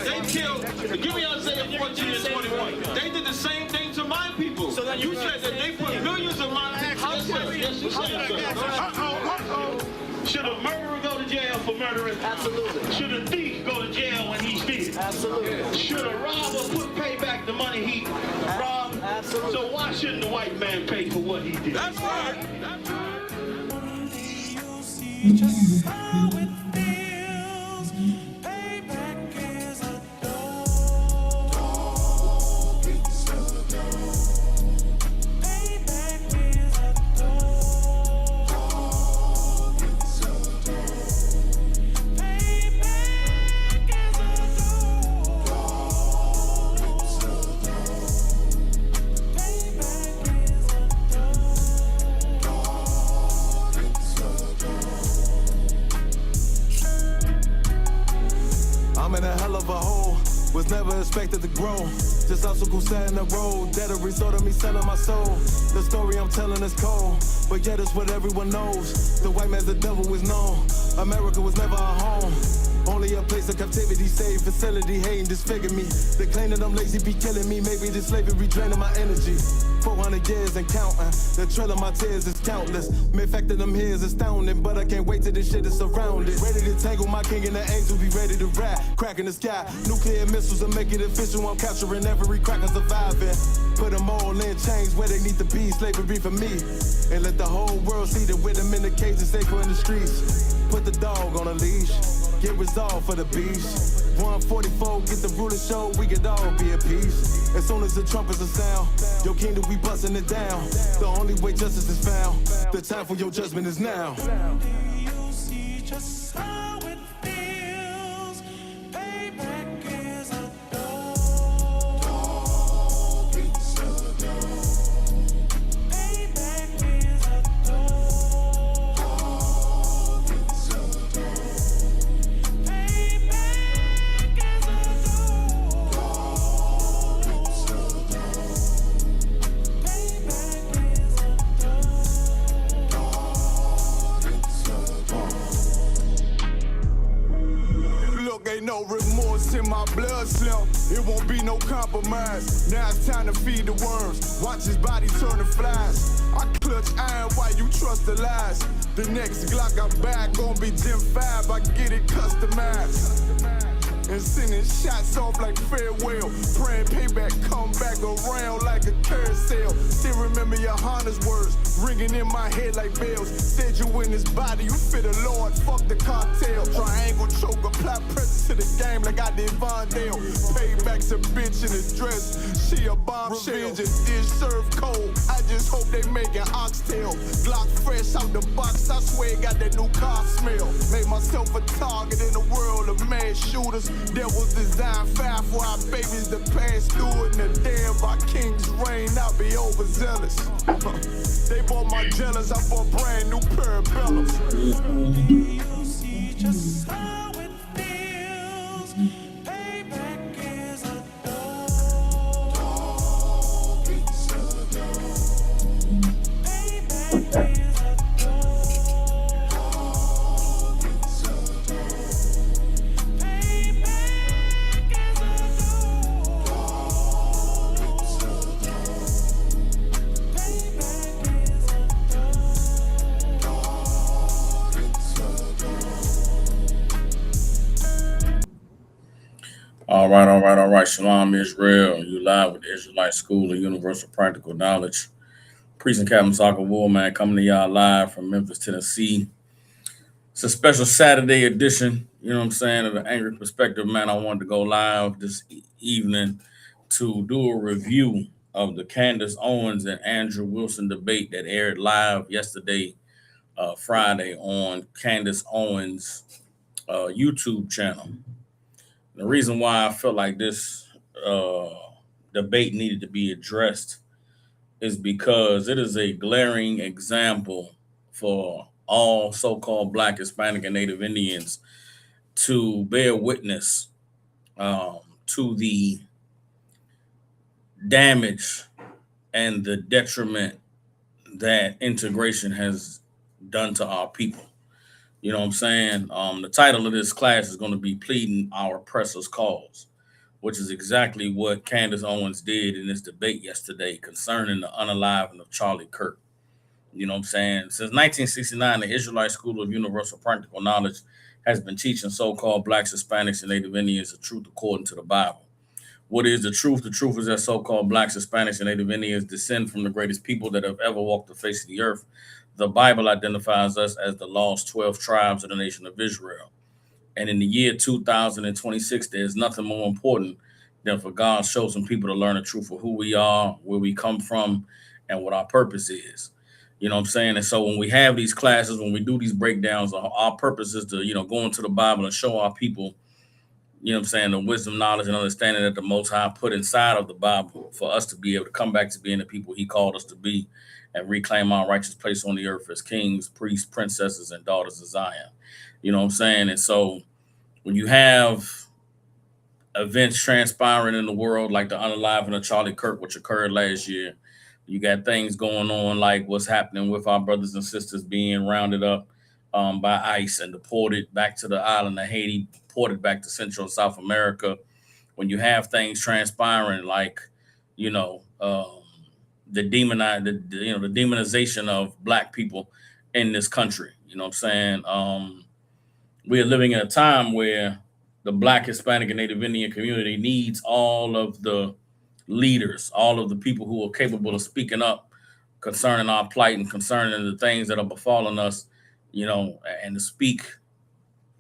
They killed, give me Isaiah 14 and 21. They did the same thing to my people. So you said that they put millions of my people. Yes, you said so. Should a murderer go to jail for murdering? Absolutely. Should a thief go to jail when he steals? Absolutely. Should a robber pay back the money he robbed? Absolutely. So why shouldn't the white man pay for what he did? That's right. That's right. Just how it feels. Payback is a dog. It's a dog. Payback is a dog. It's a dog. Payback is a dog. It's a dog. Payback is a dog. It's a dog. I'm in a hell of a hole, was never expected to grow. Just obstacles set in the road, that a result of me selling my soul. The story I'm telling is cold, but yet it's what everyone knows. The white man's the devil is known. America was never our home. Only a place of captivity, safe facility, hating, disfigure me. They claim that I'm lazy, be killing me. Maybe this slavery draining my energy. 400 years and counting. The trail of my tears is countless. The fact that I'm here is astounding, but I can't wait till this shit is surrounded. Ready to tangle my king and the angels, be ready to rap. Crack in the sky, nuclear missiles and make it official. I'm capturing every cracker surviving. Put them all in chains where they need to be. Slavery for me. And let the whole world see that with them in the cage and safer in the streets. Put the dog on a leash. Get resolved for the beast. 144, get the ruler show, we could all be at peace. As soon as the trumpets are sound, your kingdom, we busting it down. The only way justice is found, the time for your judgment is now. You see just how it feels. Payback is a dog. It's a dog. Payback is a dog. It's a dog. Ain't no remorse in my blood slim. It won't be no compromise. Now it's time to feed the worms. Watch his body turn to flies. I clutch iron while you trust the lies. The next Glock I buy gon' be Gen 5. I get it customized. And sending shots off like farewell. Praying payback come back around like a carousel. Still remember your Honda's words ringing in my head like bells. Said you in this body, you fit the Lord, fuck the cartel. Triangle choke, apply pressure to the game like I did Von Dale. Payback's a bitch in a dress, she a bombshell. Revenge is dish served cold, I just hope they making oxtail. Glock fresh out the box, I swear it got that new car smell. Made myself a target in the world of mass shooters. That was designed fire for our babies to pass through it. And the day of our king's reign, I'll be overzealous. They bought my jealous, I bought brand new parabellums. You see just how it feels. Payback is a dog. It's a dog. Payback is a dog. It's a dog. Payback is a dog. It's a dog. Payback is a dog. It's a dog. All right. Shalom, Israel. You live with the Israelite School of Universal Practical Knowledge. Priest and Captain Soccer Woolman coming to y'all live from Memphis, Tennessee. It's a special Saturday edition, you know what I'm saying, of the Angry Perspective, man. I wanted to go live this evening to do a review of the Candace Owens and Andrew Wilson debate that aired live yesterday, Friday, on Candace Owens' YouTube channel. The reason why I felt like this debate needed to be addressed is because it is a glaring example for all so-called Black, Hispanic, and Native Indians to bear witness to the damage and the detriment that integration has done to our people. You know what I'm saying? The title of this class is going to be Pleading Our Oppressors' Cause, which is exactly what Candace Owens did in this debate yesterday concerning the unaliving of Charlie Kirk. You know what I'm saying? Since 1969, the Israelite School of Universal Practical Knowledge has been teaching so-called Blacks, Hispanics, and Native Indians the truth according to the Bible. What is the truth? The truth is that so-called Blacks, Hispanics, and Native Indians descend from the greatest people that have ever walked the face of the earth. The Bible identifies us as the lost 12 tribes of the nation of Israel. And in the year 2026, there's nothing more important than for God to show some people to learn the truth of who we are, where we come from, and what our purpose is. You know what I'm saying? And so when we have these classes, when we do these breakdowns, our purpose is to, go into the Bible and show our people, you know what I'm saying, the wisdom, knowledge, and understanding that the Most High put inside of the Bible for us to be able to come back to being the people He called us to be and reclaim our righteous place on the earth as kings, priests, princesses, and daughters of Zion. You know what I'm saying? And so when you have events transpiring in the world like the unaliving of Charlie Kirk, which occurred last year, you got things going on like what's happening with our brothers and sisters being rounded up by ICE and deported back to the island of Haiti, deported back to Central and South America. When you have things transpiring like, the demonization of Black people in this country, you know what I'm saying? We are living in a time where the Black, Hispanic, and Native Indian community needs all of the leaders, all of the people who are capable of speaking up concerning our plight and concerning the things that are befalling us, and to speak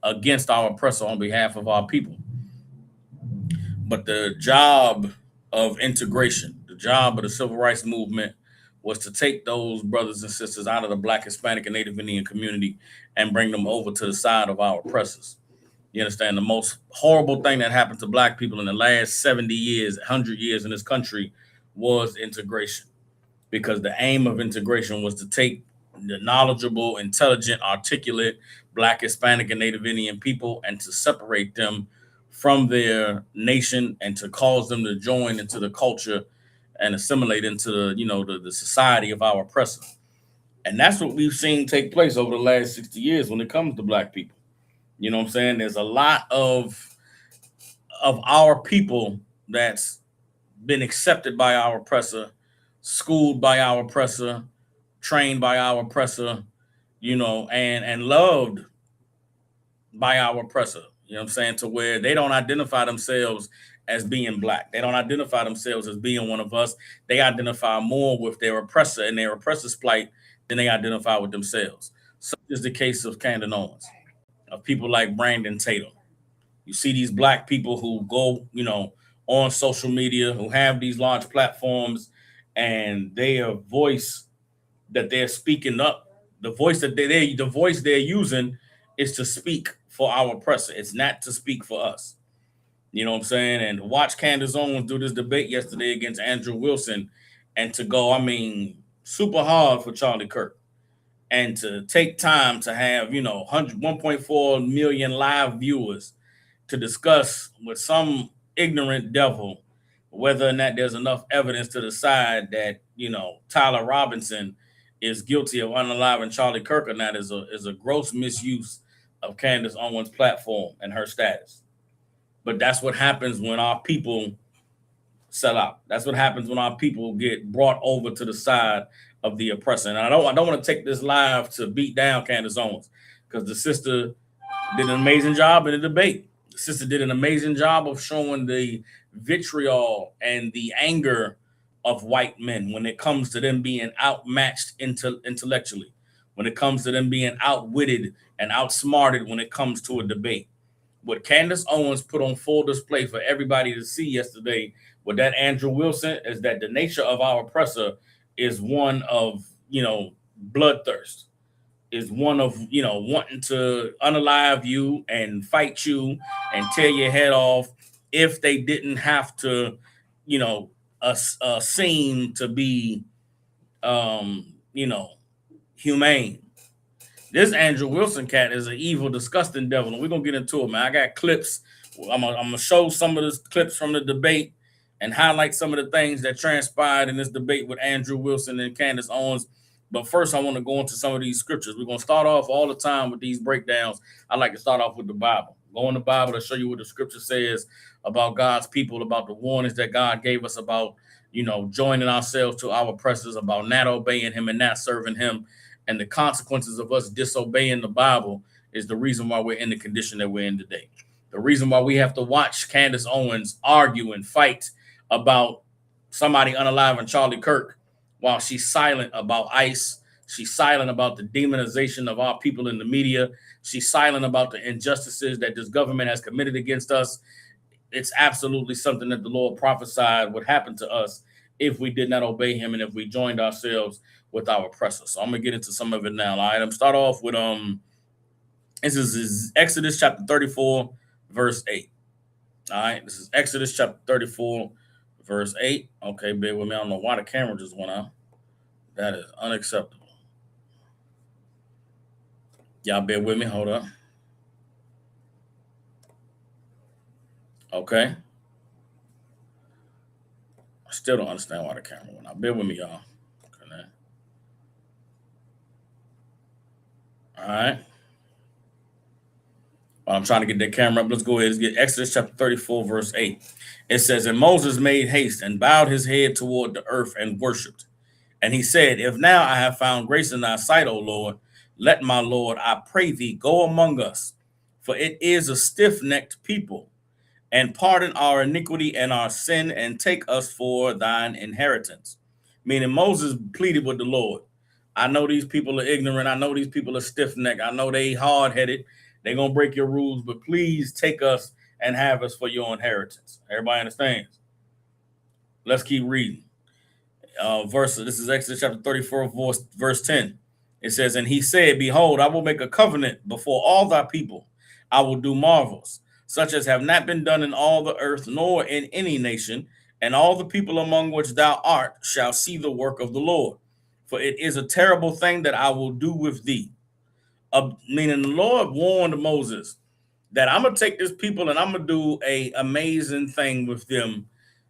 against our oppressor on behalf of our people. But the job of integration, the job of the civil rights movement was to take those brothers and sisters out of the Black, Hispanic, and Native Indian community and bring them over to the side of our oppressors. You understand? The most horrible thing that happened to Black people in the last 70 years, 100 years in this country was integration. Because the aim of integration was to take the knowledgeable, intelligent, articulate Black, Hispanic, and Native Indian people and to separate them from their nation and to cause them to join into the culture and assimilate into the society of our oppressor. And that's what we've seen take place over the last 60 years when it comes to Black people. You know what I'm saying? There's a lot of our people that's been accepted by our oppressor, schooled by our oppressor, trained by our oppressor, and loved by our oppressor. You know what I'm saying? To where they don't identify themselves as being Black. They don't identify themselves as being one of us. They identify more with their oppressor and their oppressor's plight than they identify with themselves. Such is the case of Candace Owens, of people like Brandon Tatum. You see these Black people who go, on social media, who have these large platforms, and their voice that they're speaking up, the voice they're using is to speak for our oppressor. It's not to speak for us. You know what I'm saying? And watch Candace Owens do this debate yesterday against Andrew Wilson and to go, super hard for Charlie Kirk. And to take time to have, 1.4 million live viewers to discuss with some ignorant devil whether or not there's enough evidence to decide that, Tyler Robinson is guilty of unaliving Charlie Kirk or not is a gross misuse of Candace Owens' platform and her status. But that's what happens when our people sell out. That's what happens when our people get brought over to the side of the oppressor. And I don't want to take this live to beat down Candace Owens, because the sister did an amazing job in the debate. The sister did an amazing job of showing the vitriol and the anger of white men when it comes to them being outmatched intellectually, when it comes to them being outwitted and outsmarted when it comes to a debate. What Candace Owens put on full display for everybody to see yesterday with that Andrew Wilson is that the nature of our oppressor is one of, bloodthirst, is one of, wanting to unalive you and fight you and tear your head off if they didn't have to, seem to be, humane. This Andrew Wilson cat is an evil, disgusting devil, and we're gonna get into it, man. I got clips. I'm gonna show some of the clips from the debate and highlight some of the things that transpired in this debate with Andrew Wilson and Candace Owens. But first, I want to go into some of these scriptures. We're going to start off all the time with these breakdowns. I like to start off with the Bible. Go in the Bible to show you what the scripture says about God's people, about the warnings that God gave us about, joining ourselves to our oppressors, about not obeying him and not serving him. And the consequences of us disobeying the Bible is the reason why we're in the condition that we're in today. The reason why we have to watch Candace Owens argue and fight about somebody unaliving Charlie Kirk while she's silent about ICE. She's silent about the demonization of our people in the media. She's silent about the injustices that this government has committed against us. It's absolutely something that the Lord prophesied would happen to us if we did not obey him and if we joined ourselves with our oppressors. So I'm going to get into some of it now. All right, I'm start off with this is Exodus chapter 34, verse 8. All right, this is Exodus chapter 34, verse 8. Okay, bear with me. I don't know why the camera just went out. That is unacceptable. Y'all bear with me. Hold up. Okay. I still don't understand why the camera went out. Bear with me, y'all. Okay. All right. While I'm trying to get that camera up, let's go ahead and get Exodus chapter 34, verse 8. It says, and Moses made haste and bowed his head toward the earth and worshipped. And he said, if now I have found grace in thy sight, O Lord, let my Lord, I pray thee, go among us, for it is a stiff-necked people, and pardon our iniquity and our sin, and take us for thine inheritance. Meaning Moses pleaded with the Lord. I know these people are ignorant. I know these people are stiff-necked. I know they hard-headed. They're going to break your rules, but please take us and have us for your inheritance. Everybody understands? Let's keep reading. This is Exodus chapter 34, verse 10. It says, and he said, behold, I will make a covenant before all thy people. I will do marvels, such as have not been done in all the earth, nor in any nation, and all the people among which thou art shall see the work of the Lord. For it is a terrible thing that I will do with thee. Meaning the Lord warned Moses that I'm going to take this people and I'm going to do an amazing thing with them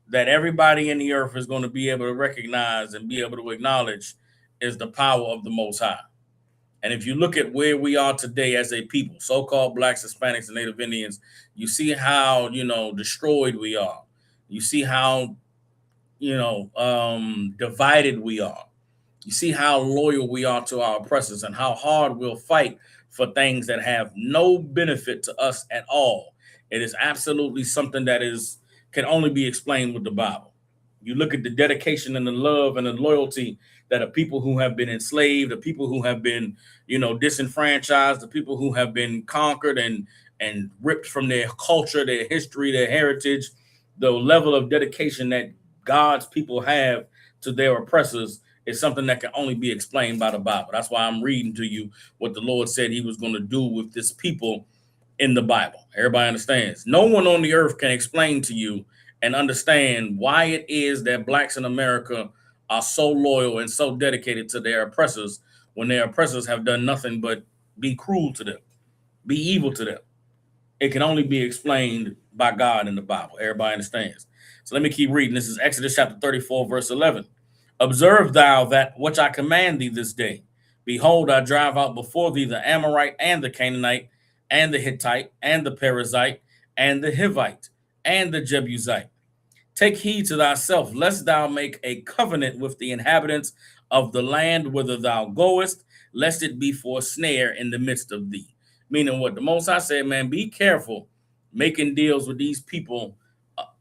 that everybody in the earth is going to be able to recognize and be able to acknowledge is the power of the Most High. And if you look at where we are today as a people, so-called Blacks, Hispanics, and Native Indians, you see how, destroyed we are. You see how, divided we are. You see how loyal we are to our oppressors and how hard we'll fight for things that have no benefit to us at all. It is absolutely something that can only be explained with the Bible. You look at the dedication and the love and the loyalty that are people who have been enslaved, the people who have been, disenfranchised, the people who have been conquered and ripped from their culture, their history, their heritage, the level of dedication that God's people have to their oppressors is something that can only be explained by the Bible. That's why I'm reading to you what the Lord said he was going to do with this people in the Bible. Everybody understands. No one on the earth can explain to you and understand why it is that Blacks in America are so loyal and so dedicated to their oppressors when their oppressors have done nothing but be cruel to them, be evil to them. It can only be explained by God in the Bible. Everybody understands. So let me keep reading. This is Exodus chapter 34, verse 11. Observe thou that which I command thee this day. Behold, I drive out before thee the Amorite and the Canaanite and the Hittite and the Perizzite and the Hivite and the Jebusite. Take heed to thyself, lest thou make a covenant with the inhabitants of the land whither thou goest, lest it be for a snare in the midst of thee. Meaning what the Most High said, man, be careful making deals with these people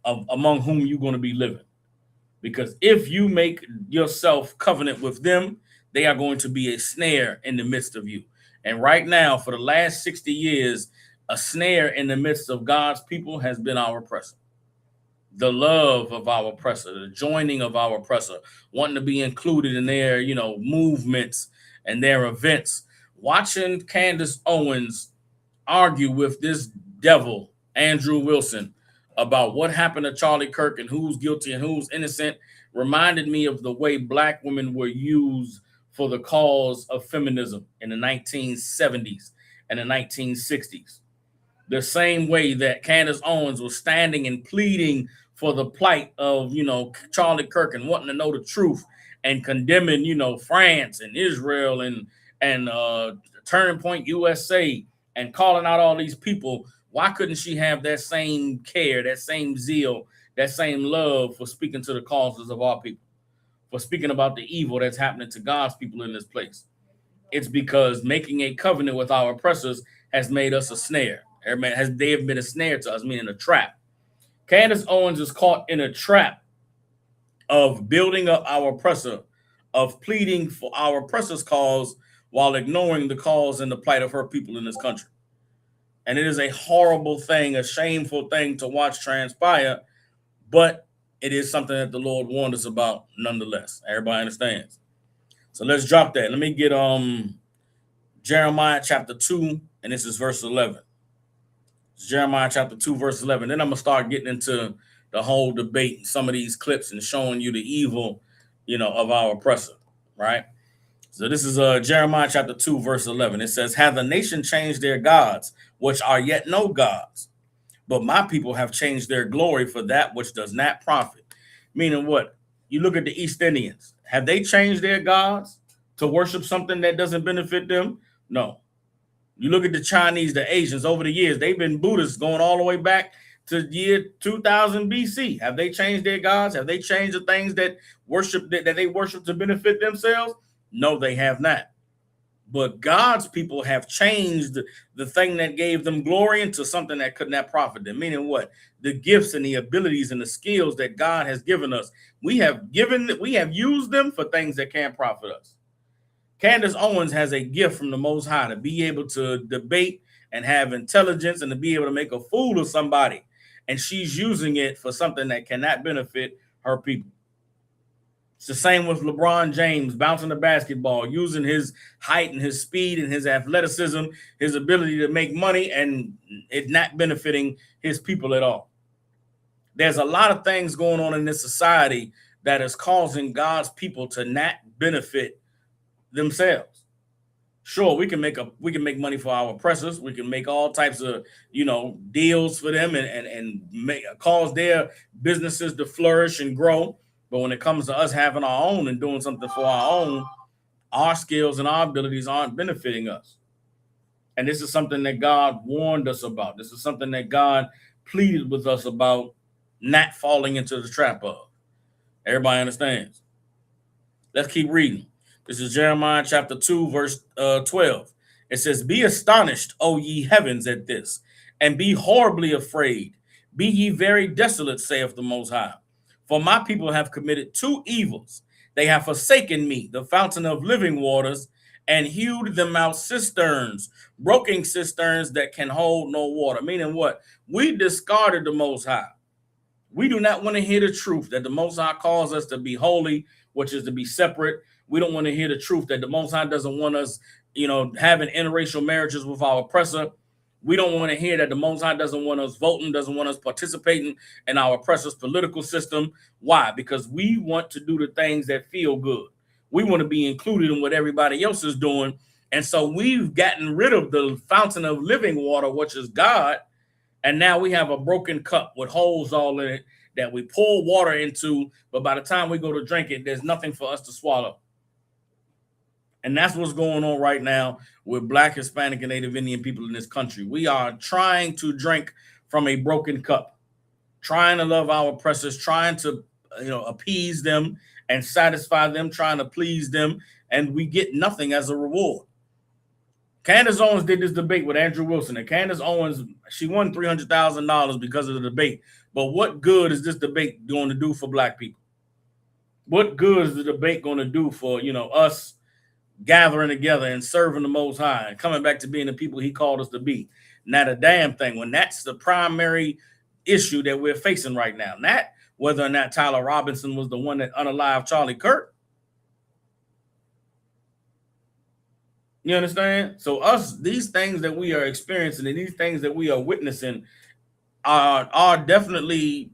among whom you're going to be living. Because if you make yourself covenant with them, they are going to be a snare in the midst of you. And right now, for the last 60 years, a snare in the midst of God's people has been our oppressor. The love of our oppressor, the joining of our oppressor, wanting to be included in their, movements and their events. Watching Candace Owens argue with this devil, Andrew Wilson, about what happened to Charlie Kirk and who's guilty and who's innocent reminded me of the way Black women were used for the cause of feminism in the 1970s and the 1960s. The same way that Candace Owens was standing and pleading for the plight of, Charlie Kirk and wanting to know the truth and condemning, France and Israel and Turning Point USA and calling out all these people, why couldn't she have that same care, that same zeal, that same love for speaking to the causes of our people, for speaking about the evil that's happening to God's people in this place? It's because making a covenant with our oppressors has made us a snare. They have been a snare to us, meaning a trap. Candace Owens is caught in a trap of building up our oppressor, of pleading for our oppressor's cause while ignoring the cause and the plight of her people in this country. And it is a horrible thing, a shameful thing to watch transpire, but it is something that the Lord warned us about nonetheless. Everybody understands? So let's drop that. Let me get Jeremiah chapter 2, and this is verse 11. It's Jeremiah chapter 2, verse 11. Then I'm going to start getting into the whole debate and some of these clips and showing you the evil, of our oppressor, right? So this is Jeremiah chapter 2, verse 11. It says, "Have the nation changed their gods, which are yet no gods? But my people have changed their glory for that which does not profit." Meaning what? You look at the East Indians. Have they changed their gods to worship something that doesn't benefit them? No. You look at the Chinese, the Asians, over the years, they've been Buddhists going all the way back to year 2000 BC. Have they changed their gods? Have they changed the things that they worship to benefit themselves? No, they have not. But God's people have changed the thing that gave them glory into something that could not profit them. Meaning what? The gifts and the abilities and the skills that God has given us. We have used them for things that can't profit us. Candace Owens has a gift from the Most High to be able to debate and have intelligence and to be able to make a fool of somebody. And she's using it for something that cannot benefit her people. It's the same with LeBron James bouncing the basketball, using his height and his speed and his athleticism, his ability to make money, and it not benefiting his people at all. There's a lot of things going on in this society that is causing God's people to not benefit themselves. Sure, we can make money for our oppressors. We can make all types of deals for them and cause their businesses to flourish and grow. But when it comes to us having our own and doing something for our own, our skills and our abilities aren't benefiting us. And this is something that God warned us about. This is something that God pleaded with us about not falling into the trap of. Everybody understands? Let's keep reading. This is Jeremiah chapter 2, verse 12. It says, "Be astonished, O ye heavens, at this, and be horribly afraid. Be ye very desolate, saith the Most High. For my people have committed two evils. They have forsaken me, the fountain of living waters, and hewed them out cisterns, broken cisterns that can hold no water." Meaning what? We discarded the Most High. We do not want to hear the truth that the Most High calls us to be holy, which is to be separate. We don't want to hear the truth that the Most High doesn't want us, having interracial marriages with our oppressor. We don't want to hear that the Most High doesn't want us voting, doesn't want us participating in our oppressor's political system. Why? Because we want to do the things that feel good. We want to be included in what everybody else is doing. And so we've gotten rid of the fountain of living water, which is God. And now we have a broken cup with holes all in it that we pour water into. But by the time we go to drink it, there's nothing for us to swallow. And that's what's going on right now with Black, Hispanic, and Native Indian people in this country. We are trying to drink from a broken cup, trying to love our oppressors, trying to appease them and satisfy them, trying to please them, and we get nothing as a reward. Candace Owens did this debate with Andrew Wilson, and Candace Owens, she won $300,000 because of the debate. But what good is this debate going to do for Black people? What good is the debate going to do for us gathering together and serving the Most High and coming back to being the people he called us to be? Not a damn thing, when that's the primary issue that we're facing right now. Not whether or not Tyler Robinson was the one that unalived Charlie Kirk. You understand? So these things that we are experiencing and these things that we are witnessing are definitely,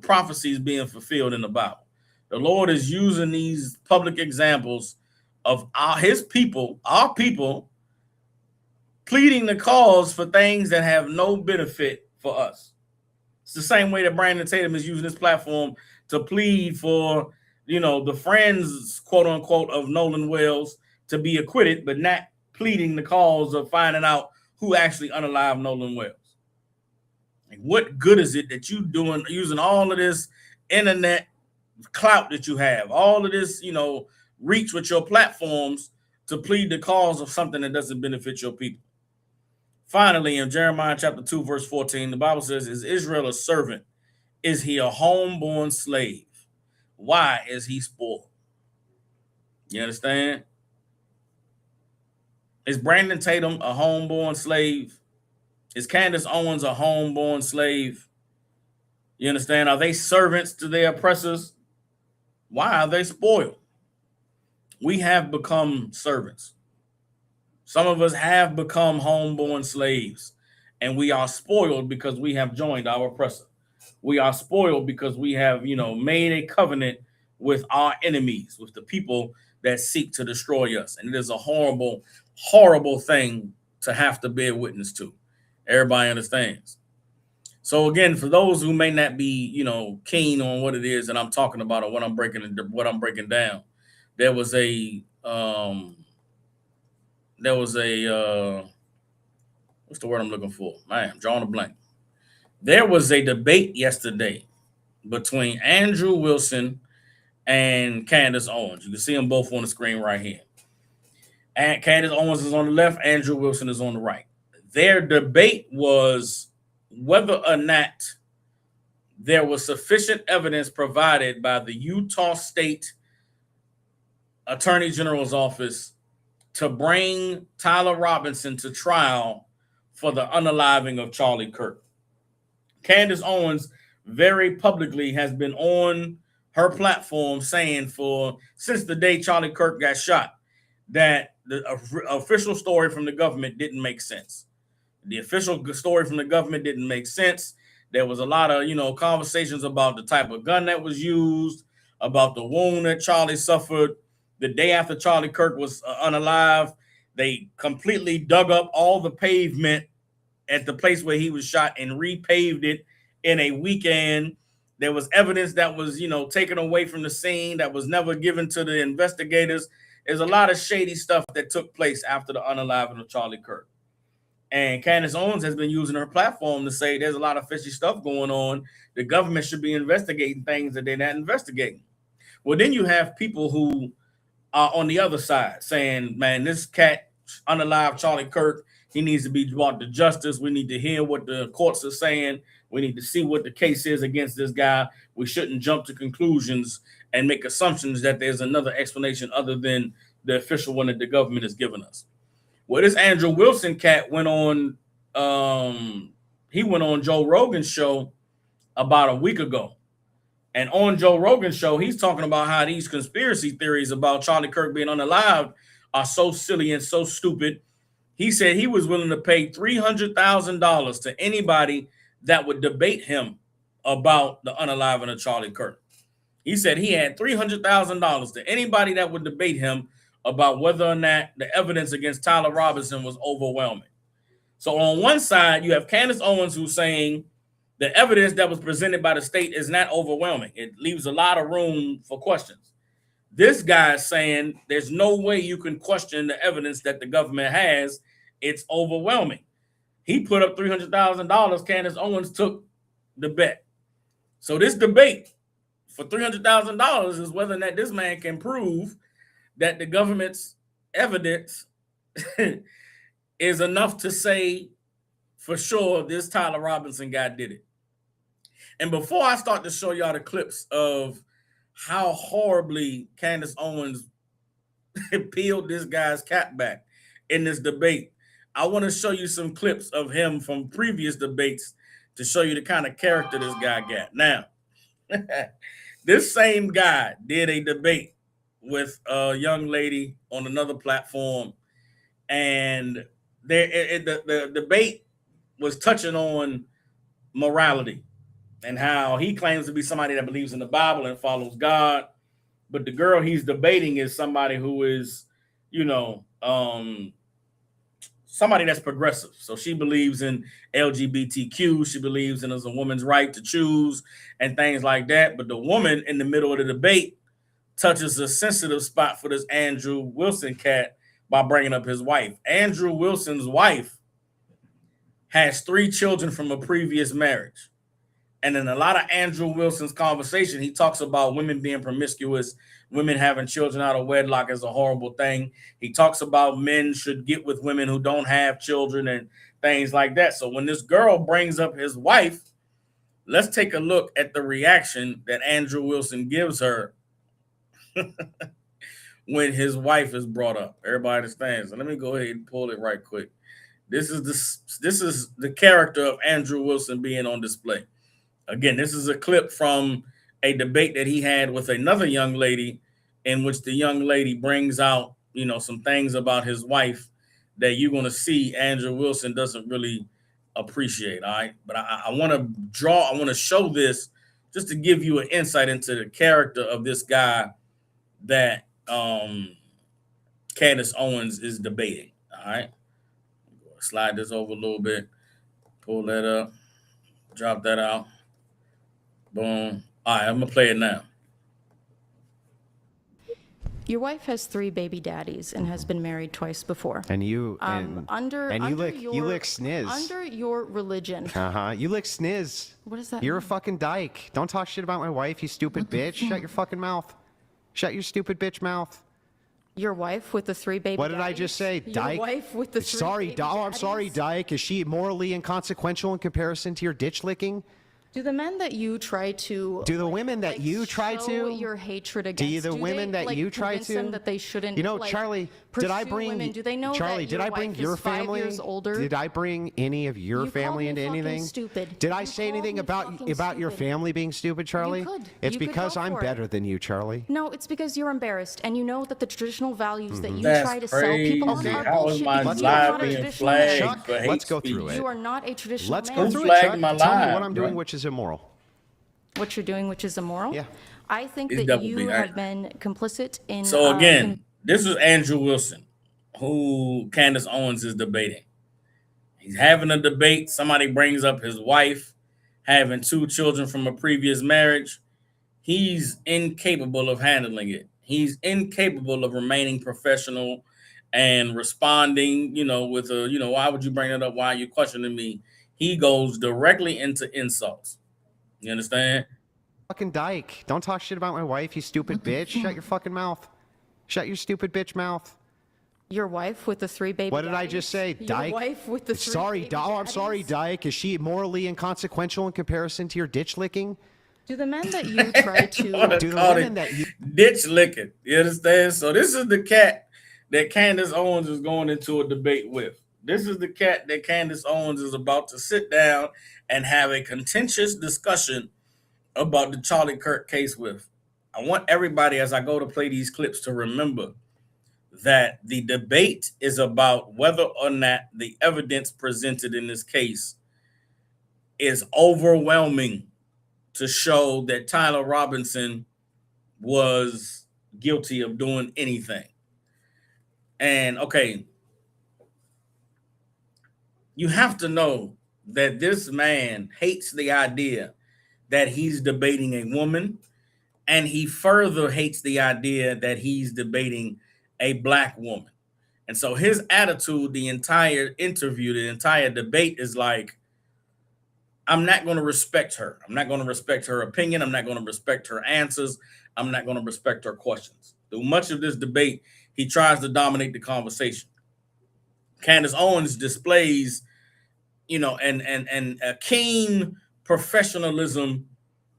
prophecies being fulfilled in the Bible. The Lord is using these public examples of his people, our people, pleading the cause for things that have no benefit for us. It's the same way that Brandon Tatum is using this platform to plead for the friends, quote unquote, of Nolan Wells to be acquitted, but not pleading the cause of finding out who actually unalived Nolan Wells. Like, what good is it that you doing using all of this internet clout that you have, all of this, reach with your platforms to plead the cause of something that doesn't benefit your people? Finally, in Jeremiah chapter 2, verse 14, the Bible says, is Israel a servant? Is he a homeborn slave? Why is he spoiled? You understand? Is Brandon Tatum a homeborn slave? Is Candace Owens a homeborn slave? You understand? Are they servants to their oppressors? Why are they spoiled? We have become servants. Some of us have become homeborn slaves, and we are spoiled because we have joined our oppressor. We are spoiled because we have, made a covenant with our enemies, with the people that seek to destroy us. And it is a horrible, horrible thing to have to bear witness to. Everybody understands. So again, for those who may not be, keen on what it is that I'm talking about or what I'm breaking down, there was a what's the word I'm looking for? Man, I'm drawing a blank. There was a debate yesterday between Andrew Wilson and Candace Owens. You can see them both on the screen right here. And Candace Owens is on the left, Andrew Wilson is on the right. Their debate was whether or not there was sufficient evidence provided by the Utah State Attorney General's office to bring Tyler Robinson to trial for the unaliving of Charlie Kirk. Candace Owens very publicly has been on her platform saying since the day Charlie Kirk got shot that the official story from the government didn't make sense. The official story from the government didn't make sense. There was a lot of, conversations about the type of gun that was used, about the wound that Charlie suffered. The day after Charlie Kirk was unalived, they completely dug up all the pavement at the place where he was shot and repaved it in a weekend. There was evidence that was, taken away from the scene that was never given to the investigators. There's a lot of shady stuff that took place after the unaliving of Charlie Kirk. And Candace Owens has been using her platform to say there's a lot of fishy stuff going on. The government should be investigating things that they're not investigating. Well, then you have people who are on the other side saying, man, this cat unalived Charlie Kirk. He needs to be brought to justice. We need to hear what the courts are saying. We need to see what the case is against this guy. We shouldn't jump to conclusions and make assumptions that there's another explanation other than the official one that the government has given us. Well, this Andrew Wilson cat went on Joe Rogan's show about a week ago. And on Joe Rogan's show, he's talking about how these conspiracy theories about Charlie Kirk being unalived are so silly and so stupid. He said he was willing to pay $300,000 to anybody that would debate him about the unaliving of Charlie Kirk. He said he had $300,000 to anybody that would debate him about whether or not the evidence against Tyler Robinson was overwhelming. So on one side, you have Candace Owens who's saying the evidence that was presented by the state is not overwhelming. It leaves a lot of room for questions. This guy is saying there's no way you can question the evidence that the government has. It's overwhelming. He put up $300,000. Candace Owens took the bet. So this debate for $300,000 is whether or not this man can prove that the government's evidence is enough to say for sure this Tyler Robinson guy did it. And before I start to show y'all the clips of how horribly Candace Owens peeled this guy's cap back in this debate, I want to show you some clips of him from previous debates to show you the kind of character this guy got. Now, this same guy did a debate with a young lady on another platform, and the debate was touching on morality and how he claims to be somebody that believes in the Bible and follows God, but the girl he's debating is somebody who is, somebody that's progressive. So she believes in LGBTQ. She believes in as a woman's right to choose and things like that. But the woman in the middle of the debate touches a sensitive spot for this Andrew Wilson cat by bringing up his wife. Andrew Wilson's wife has 3 children from a previous marriage. And in a lot of Andrew Wilson's conversation, he talks about women being promiscuous, women having children out of wedlock is a horrible thing. He talks about men should get with women who don't have children and things like that. So when this girl brings up his wife, let's take a look at the reaction that Andrew Wilson gives her when his wife is brought up. Everybody understands. So let me go ahead and pull it right quick. This is the character of Andrew Wilson being on display. Again, this is a clip from a debate that he had with another young lady, in which the young lady brings out, some things about his wife that you're going to see Andrew Wilson doesn't really appreciate. All right. But I want to show this just to give you an insight into the character of this guy that Candace Owens is debating. All right. Slide this over a little bit, pull that up, drop that out. Boom. All right, I'm gonna play it now. Your wife has 3 baby daddies and has been married twice before. And you you lick sniz. Under your religion. You lick sniz. What does that You're mean? a fucking dyke. Don't talk shit about my wife, you stupid bitch. Shut your fucking mouth. Shut your stupid bitch mouth. Your wife with the 3 baby What did I daddies? just say? Dyke? Your wife with the 3 Sorry, baby I'm sorry, daddies? dyke. Is she morally inconsequential in comparison to your ditch licking? Do the men that you try to Do the women that you try show to your hatred against? Do the women they, that you try convince to them that they shouldn't? Charlie, did I pursue bring women? Do they know Charlie? that Did your I bring wife your is 5 family? years older? Did I bring any of your You family called me into fucking anything? stupid. Did I You say called anything me about fucking your stupid. family being stupid, Charlie? could. It's You could because go I'm for it. better than you, Charlie. No, it's because you're embarrassed, and you know that the traditional values that you That's try to sell people on crazy. are How is bullshit my because you are live not a being traditional man. flagged for hate Let's go through speech? it. You are not a traditional Let's man. go Who through it, flagged Chuck. my Tell me live, what I'm doing, bro? which is immoral. What you're doing, which is immoral. Yeah. I think It's that double you B, have right? been complicit in. So again, this is Andrew Wilson, who Candace Owens is debating. He's having a debate. Somebody brings up his wife having 2 children from a previous marriage. He's incapable of handling it. He's incapable of remaining professional and responding, with a, why would you bring that up? Why are you questioning me? He goes directly into insults. You understand? Fucking dyke. Don't talk shit about my wife, you stupid bitch. Shut your fucking mouth. Shut your stupid bitch mouth. your wife with the 3 baby. What did I just say? Your Dyke? wife with the 3 Sorry, baby I'm sorry, daddies? dyke. Is she morally inconsequential in comparison to your ditch licking? Do the men that you try to Do the Called women it that you ditch licking. You understand? So this is the cat that Candace Owens is going into a debate with. This is the cat that Candace Owens is about to sit down and have a contentious discussion about the Charlie Kirk case with. I want everybody, as I go to play these clips, to remember that the debate is about whether or not the evidence presented in this case is overwhelming to show that Tyler Robinson was guilty of doing anything. And okay, you have to know that this man hates the idea that he's debating a woman, and he further hates the idea that he's debating a black woman. And so his attitude, the entire interview, the entire debate is like, I'm not going to respect her. I'm not going to respect her opinion. I'm not going to respect her answers. I'm not going to respect her questions. Through much of this debate, he tries to dominate the conversation. Candace Owens displays, and a keen professionalism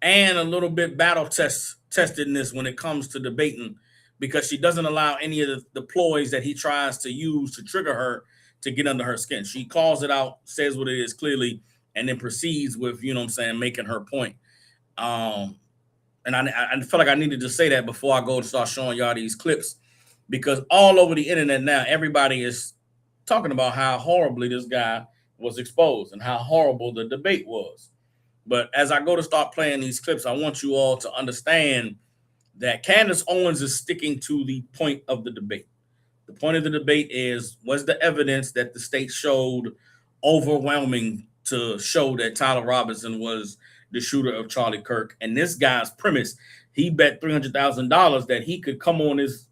and a little bit testedness when it comes to debating, because she doesn't allow any of the ploys that he tries to use to trigger her to get under her skin. She calls it out, says what it is clearly, and then proceeds with, making her point. And I feel like I needed to say that before I go to start showing y'all these clips, because all over the internet now, everybody is talking about how horribly this guy was exposed and how horrible the debate was. But as I go to start playing these clips, I want you all to understand that Candace Owens is sticking to the point of the debate. The point of the debate was the evidence that the state showed overwhelming to show that Tyler Robinson was the shooter of Charlie Kirk. And this guy's premise he bet $300,000 that he could come on this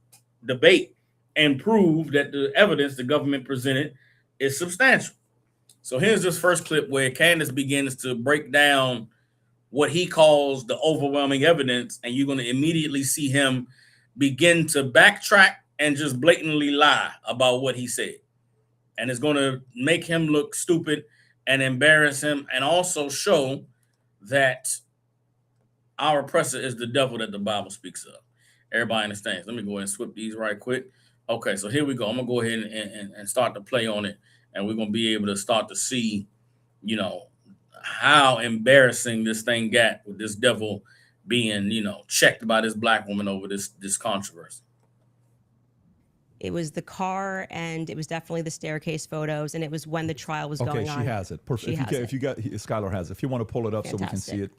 debate and prove that the evidence the government presented is substantial. So here's this first clip where Candace begins to break down what he calls the overwhelming evidence, and you're going to immediately see him begin to backtrack and just blatantly lie about what he said. And it's going to make him look stupid and embarrass him, and also show that our oppressor is the devil that the Bible speaks of. Everybody understands. Let me go ahead and swip these right quick. Okay, so here we go. I'm going to go ahead and start to play on it, and we're going to be able to start to see, you know, how embarrassing this thing got with this devil being, you know, checked by this black woman over this controversy. It was the car, and it was definitely the staircase photos, and it was when the trial was going on. Okay, she has it. Perfect. If you got, Skylar has it. If you want to pull it up so we can see it.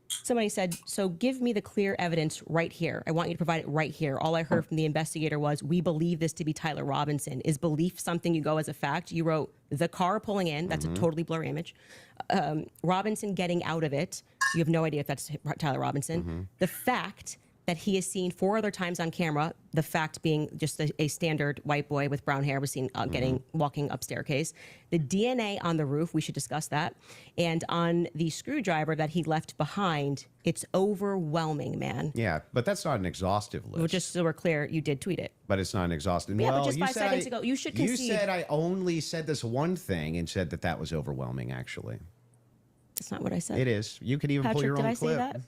Somebody said, so give me the clear evidence right here. I want you to provide it right here. All I heard from the investigator was, we believe this to be Tyler Robinson. Is belief something you go as a fact? You wrote the car pulling in. That's a totally blurry image. Robinson getting out of it. You have no idea if that's Tyler Robinson. The fact that he is seen 4 other times on camera, the fact being just a standard white boy with brown hair was seen walking up staircase. The DNA on the roof, we should discuss that. And on the screwdriver that he left behind, it's overwhelming, man. Yeah, but that's not an exhaustive list. Well, just so we're clear, you did tweet it. But it's not an exhaustive. Yeah, well, but just you 5 said seconds ago, you should concede. You said I only said this one thing and said that was overwhelming, actually. That's not what I said. It is. You could even Patrick, pull your own did I clip. say that?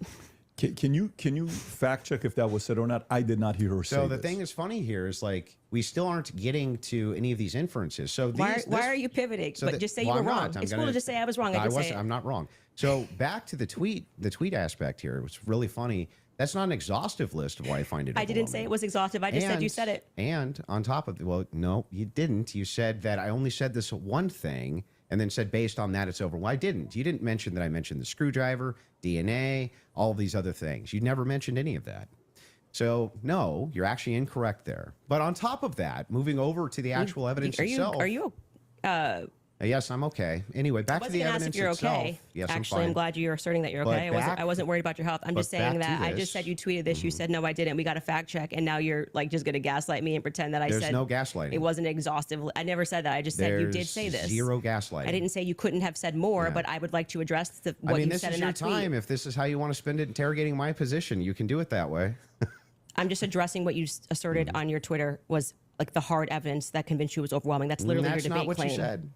Can you fact check if that was said or not? I did not hear her say So the this. thing that's funny here is, like, we still aren't getting to any of these inferences. So Why are you pivoting? so but that- just say well, you I'm were not. wrong. I'm It's cool gonna- to just say I was wrong. I did say it. I'm not wrong. So back to the tweet aspect here. It was really funny. That's not an exhaustive list of why I find it I didn't say it was exhaustive. I just said you said it. And on top of it, well, no, you didn't. You said that I only said this one thing, and then said based on that it's over. Well, I didn't. You didn't mention that I mentioned the screwdriver, DNA, all these other things. You never mentioned any of that. So no, you're actually incorrect there. But on top of that, moving over to the actual evidence itself. Are you? Yes, I'm okay. Anyway, back to the evidence if you're itself. okay. Yes, Actually, I'm glad you're asserting that you're But okay. back- I wasn't worried about your health. I'm just but saying back that to I this. just said you tweeted this. You said no, I didn't. We got a fact check, and now you're like just gonna gaslight me and pretend that I There's said no gaslighting. It wasn't exhaustive. I never said that. I just said you did There's say this. zero gaslighting. I didn't say you couldn't have said more, Yeah. but I would like to address what I mean, you this said is in your that tweet. time. If this is how you want to spend it interrogating my position, you can do it that way. I'm just addressing what you asserted on your Twitter was like the hard evidence that convinced you was overwhelming. That's literally That's your debate not what claim. you said.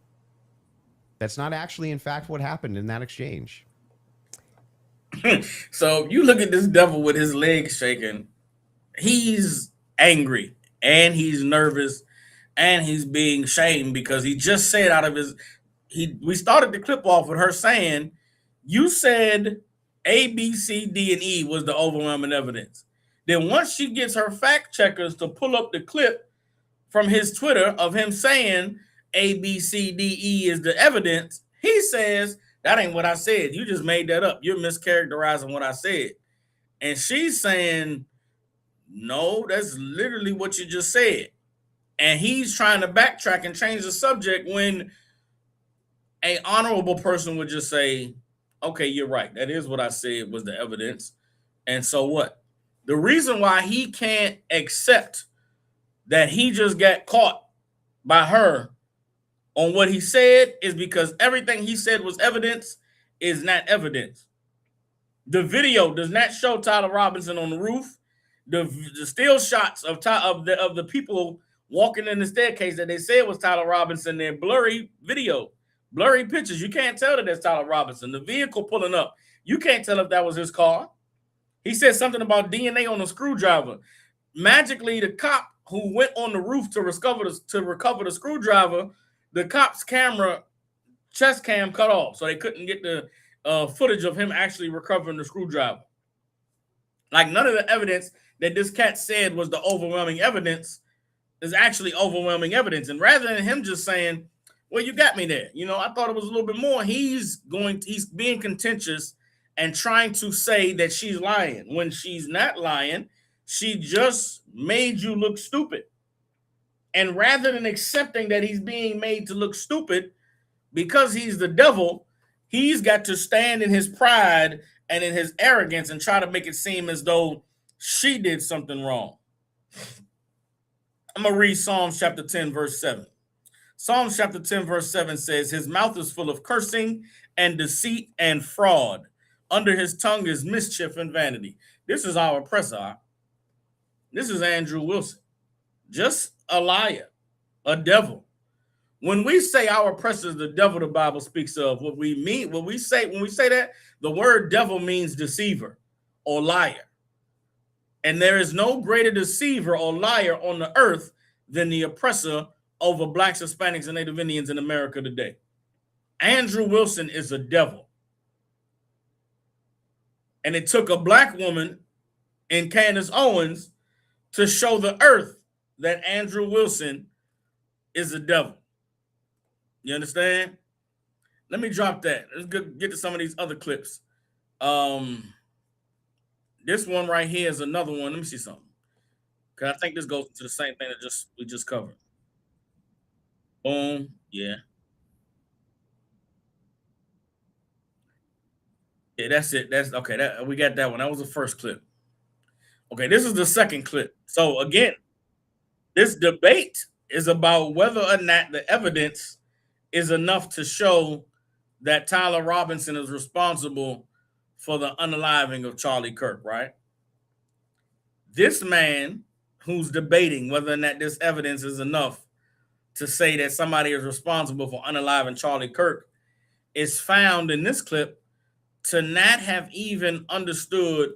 That's not actually, in fact, what happened in that exchange. So you look at this devil with his legs shaking. He's angry and he's nervous and he's being shamed because he just said out of his. We started the clip off with her saying, "You said A, B, C, D, and E was the overwhelming evidence." Then once she gets her fact checkers to pull up the clip from his Twitter of him saying A, B, C, D, E is the evidence, he says, that ain't what I said. You just made that up. You're mischaracterizing what I said. And she's saying, no, that's literally what you just said. And he's trying to backtrack and change the subject when an honorable person would just say, okay, you're right. That is what I said was the evidence. And so what? The reason why he can't accept that he just got caught by her on what he said is because everything he said was evidence is not evidence. The video does not show Tyler Robinson on the roof. The still shots of the people walking in the staircase that they said was Tyler Robinson, they're blurry video, blurry pictures. You can't tell that that's Tyler Robinson. The vehicle pulling up, you can't tell if that was his car. He said something about DNA on the screwdriver. Magically, the cop who went on the roof to recover the screwdriver, the cop's camera chest cam cut off, so they couldn't get the footage of him actually recovering the screwdriver. Like none of the evidence that this cat said was the overwhelming evidence is actually overwhelming evidence. And rather than him just saying, "Well, you got me there," I thought it was a little bit more. He's being contentious and trying to say that she's lying when she's not lying. She just made you look stupid. And rather than accepting that he's being made to look stupid because he's the devil, he's got to stand in his pride and in his arrogance and try to make it seem as though she did something wrong. I'm going to read Psalms chapter 10, verse 7. Psalms chapter 10, verse 7 says, his mouth is full of cursing and deceit and fraud. Under his tongue is mischief and vanity. This is our oppressor. This is Andrew Wilson. Just a liar, a devil. When we say our oppressor is the devil, the Bible speaks of, what we mean, when we say that, the word devil means deceiver or liar. And there is no greater deceiver or liar on the earth than the oppressor over blacks, Hispanics, and Native Indians in America today. Andrew Wilson is a devil. And it took a black woman in Candace Owens to show the earth that Andrew Wilson is a devil. You understand? Let me drop that. Let's get to some of these other clips. This one right here is another one. Let me see something. Because I think this goes to the same thing that we just covered. Boom. Yeah. Yeah, that's it. That's okay. We got that one. That was the first clip. Okay, this is the second clip. So again, this debate is about whether or not the evidence is enough to show that Tyler Robinson is responsible for the unaliving of Charlie Kirk, right? This man who's debating whether or not this evidence is enough to say that somebody is responsible for unaliving Charlie Kirk is found in this clip to not have even understood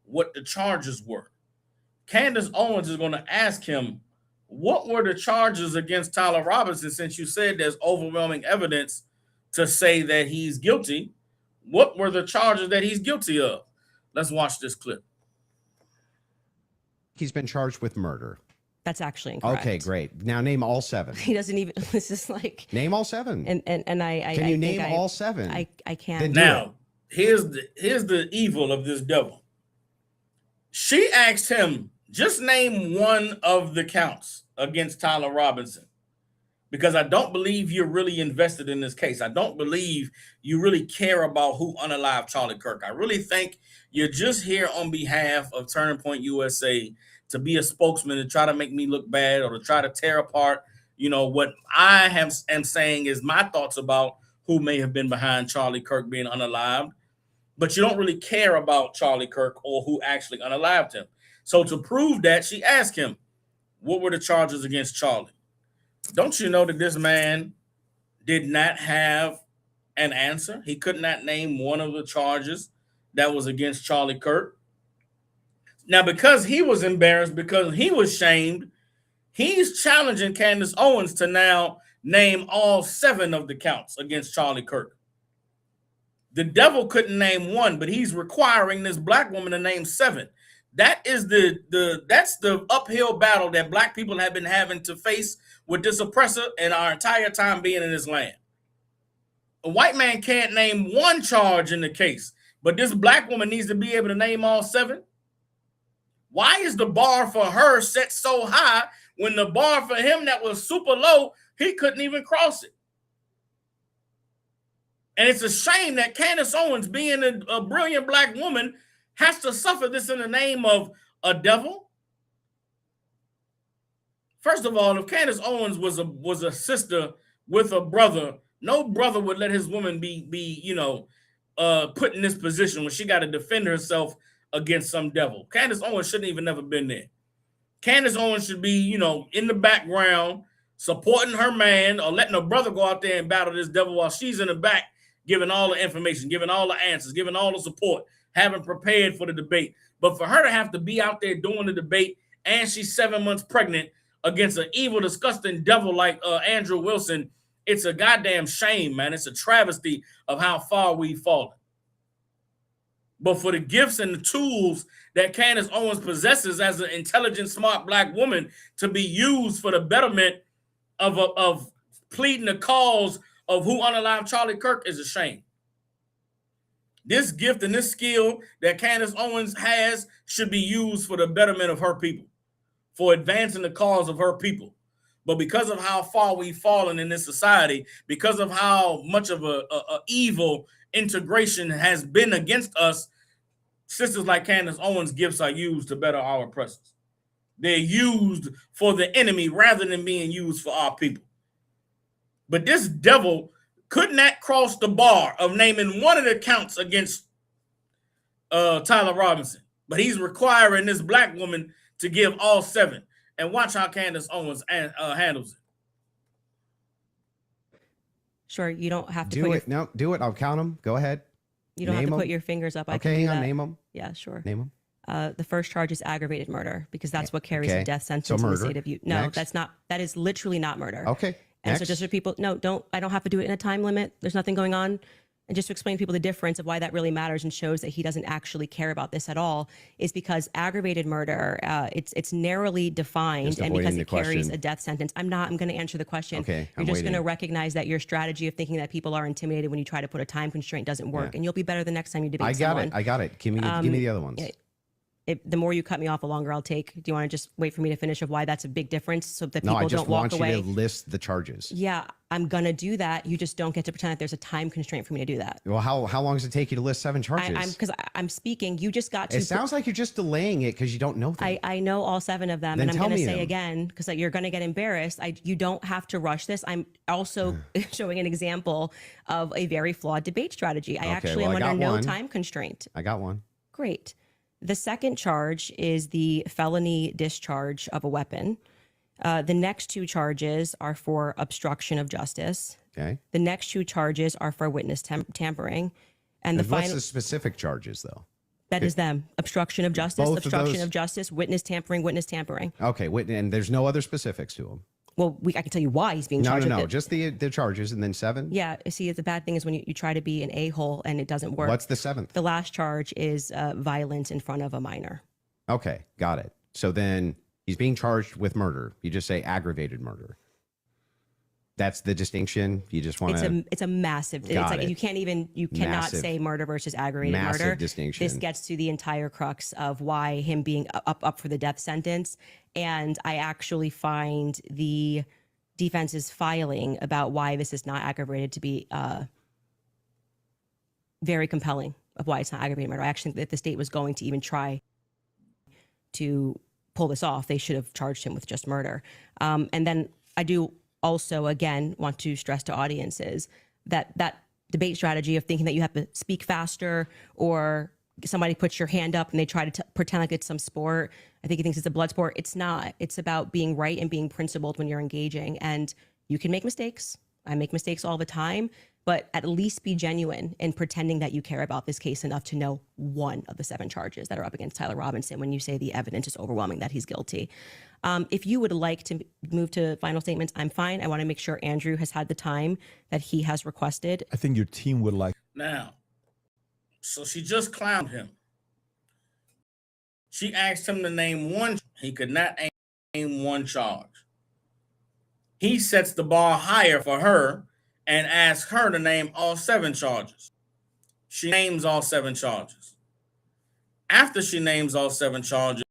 what the charges were. Candace Owens is going to ask him, what were the charges against Tyler Robinson, since you said there's overwhelming evidence to say that he's guilty? What were the charges that he's guilty of? Let's watch this clip. He's been charged with murder. That's actually incorrect. Okay, great. Now name all 7. He doesn't even, this is like. Name all 7. And I Can you think name all 7? I can't. Then now, here's the evil of this devil. She asked him, just name one of the counts against Tyler Robinson, because I don't believe you're really invested in this case. I don't believe you really care about who unalived Charlie Kirk. I really think you're just here on behalf of Turning Point USA to be a spokesman to try to make me look bad or to try to tear apart, what I am saying is my thoughts about who may have been behind Charlie Kirk being unalived. But you don't really care about Charlie Kirk or who actually unalived him. So to prove that, she asked him, what were the charges against Charlie? Don't you know that this man did not have an answer? He could not name one of the charges that was against Charlie Kirk. Now, because he was embarrassed, because he was shamed, he's challenging Candace Owens to now name all 7 of the counts against Charlie Kirk. The devil couldn't name one, but he's requiring this black woman to name 7. That is that's the uphill battle that black people have been having to face with this oppressor in our entire time being in this land. A white man can't name one charge in the case, but this black woman needs to be able to name all 7. Why is the bar for her set so high when the bar for him that was super low, he couldn't even cross it? And it's a shame that Candace Owens, being a brilliant black woman, has to suffer this in the name of a devil. First of all, if Candace Owens was a sister with a brother, no brother would let his woman be put in this position when she got to defend herself against some devil. Candace Owens shouldn't even never been there. Candace Owens should be, in the background, supporting her man or letting her brother go out there and battle this devil while she's in the back, giving all the information, giving all the answers, giving all the support, having prepared for the debate. But for her to have to be out there doing the debate, and she's 7 months pregnant against an evil, disgusting devil like Andrew Wilson, it's a goddamn shame, man. It's a travesty of how far we've fallen. But for the gifts and the tools that Candace Owens possesses as an intelligent, smart black woman to be used for the betterment of pleading the cause of who unalived Charlie Kirk is a shame. This gift and this skill that Candace Owens has should be used for the betterment of her people, for advancing the cause of her people. But because of how far we've fallen in this society, because of how much of a evil integration has been against us, sisters like Candace Owens' gifts are used to better our oppressors. They're used for the enemy rather than being used for our people. But this devil could not cross the bar of naming one of the counts against Tyler Robinson. But he's requiring this black woman to give all 7. And watch how Candace Owens handles it. Sure, you don't have to Do it. No, do it. I'll count them. Go ahead. You don't Name have to 'em. put your fingers up. I Okay, can do hang on. that. Name them. Yeah, sure. Name them. The first charge is aggravated murder because that's what carries Okay. a death sentence So in the murder. state of Utah. No, Next. that's not. That is literally not murder. Okay. And so Next. just for people, no, don't. I don't have to do it in a time limit. There's nothing going on. And just to explain to people the difference of why that really matters and shows that he doesn't actually care about this at all is because aggravated murder, it's narrowly defined, Just and because avoiding it the carries question. a death sentence. I'm going to answer the question. Okay, You're I'm just going to waiting. recognize that your strategy of thinking that people are intimidated when you try to put a time constraint doesn't work, and you'll be better the next time you debate I got someone. it. I got it. Give me the other ones. The more you cut me off, the longer I'll take. Do you want to just wait for me to finish of why that's a big difference so that No, people I just don't walk want you away? to list the charges. Yeah, I'm going to do that. You just don't get to pretend that there's a time constraint for me to do that. Well, how long does it take you to list 7 charges? Because I'm speaking. You just got to. It sounds like you're just delaying it because you don't know them. I know all 7 of them, Then and I'm tell going to me say them. again because you're going to get embarrassed. You don't have to rush this. I'm also showing an example of a very flawed debate strategy. I Okay, actually well, am I under got no one. time constraint. I got one. Great. The second charge is the felony discharge of a weapon. The next 2 charges are for obstruction of justice. Okay. The next 2 charges are for witness tampering. And the And what's final, the specific charges, though? that is them. Obstruction of justice, Both of obstruction those- of justice, witness tampering, witness tampering. Okay, and there's no other specifics to them. Well, I can tell you why he's being No, charged no, with no. it. Just the charges and then 7? Yeah, see, the bad thing is when you try to be an a-hole and it doesn't work. What's the 7th? The last charge is violence in front of a minor. Okay, got it. So then he's being charged with murder. You just say aggravated murder. That's the distinction. You just want to. It's a massive. It's Got like it. you cannot Massive. say murder versus aggravated Massive murder. distinction. This gets to the entire crux of why him being up for the death sentence. And I actually find the defense's filing about why this is not aggravated to be very compelling of why it's not aggravated murder. I actually think that if the state was going to even try to pull this off, they should have charged him with just murder. And then I do also, again, want to stress to audiences that debate strategy of thinking that you have to speak faster or somebody puts your hand up and they try to pretend like it's some sport. I think he thinks it's a blood sport. It's not. It's about being right and being principled when you're engaging. And you can make mistakes. I make mistakes all the time, but at least be genuine in pretending that you care about this case enough to know one of the 7 charges that are up against Tyler Robinson when you say the evidence is overwhelming that he's guilty. If you would like to move to final statements, I'm fine. I want to make sure Andrew has had the time that he has requested. I think your team would like. Now, so she just clowned him. She asked him to name one. He could not name one charge. He sets the bar higher for her and asks her to name all 7 charges. She names all 7 charges. After she names all 7 charges,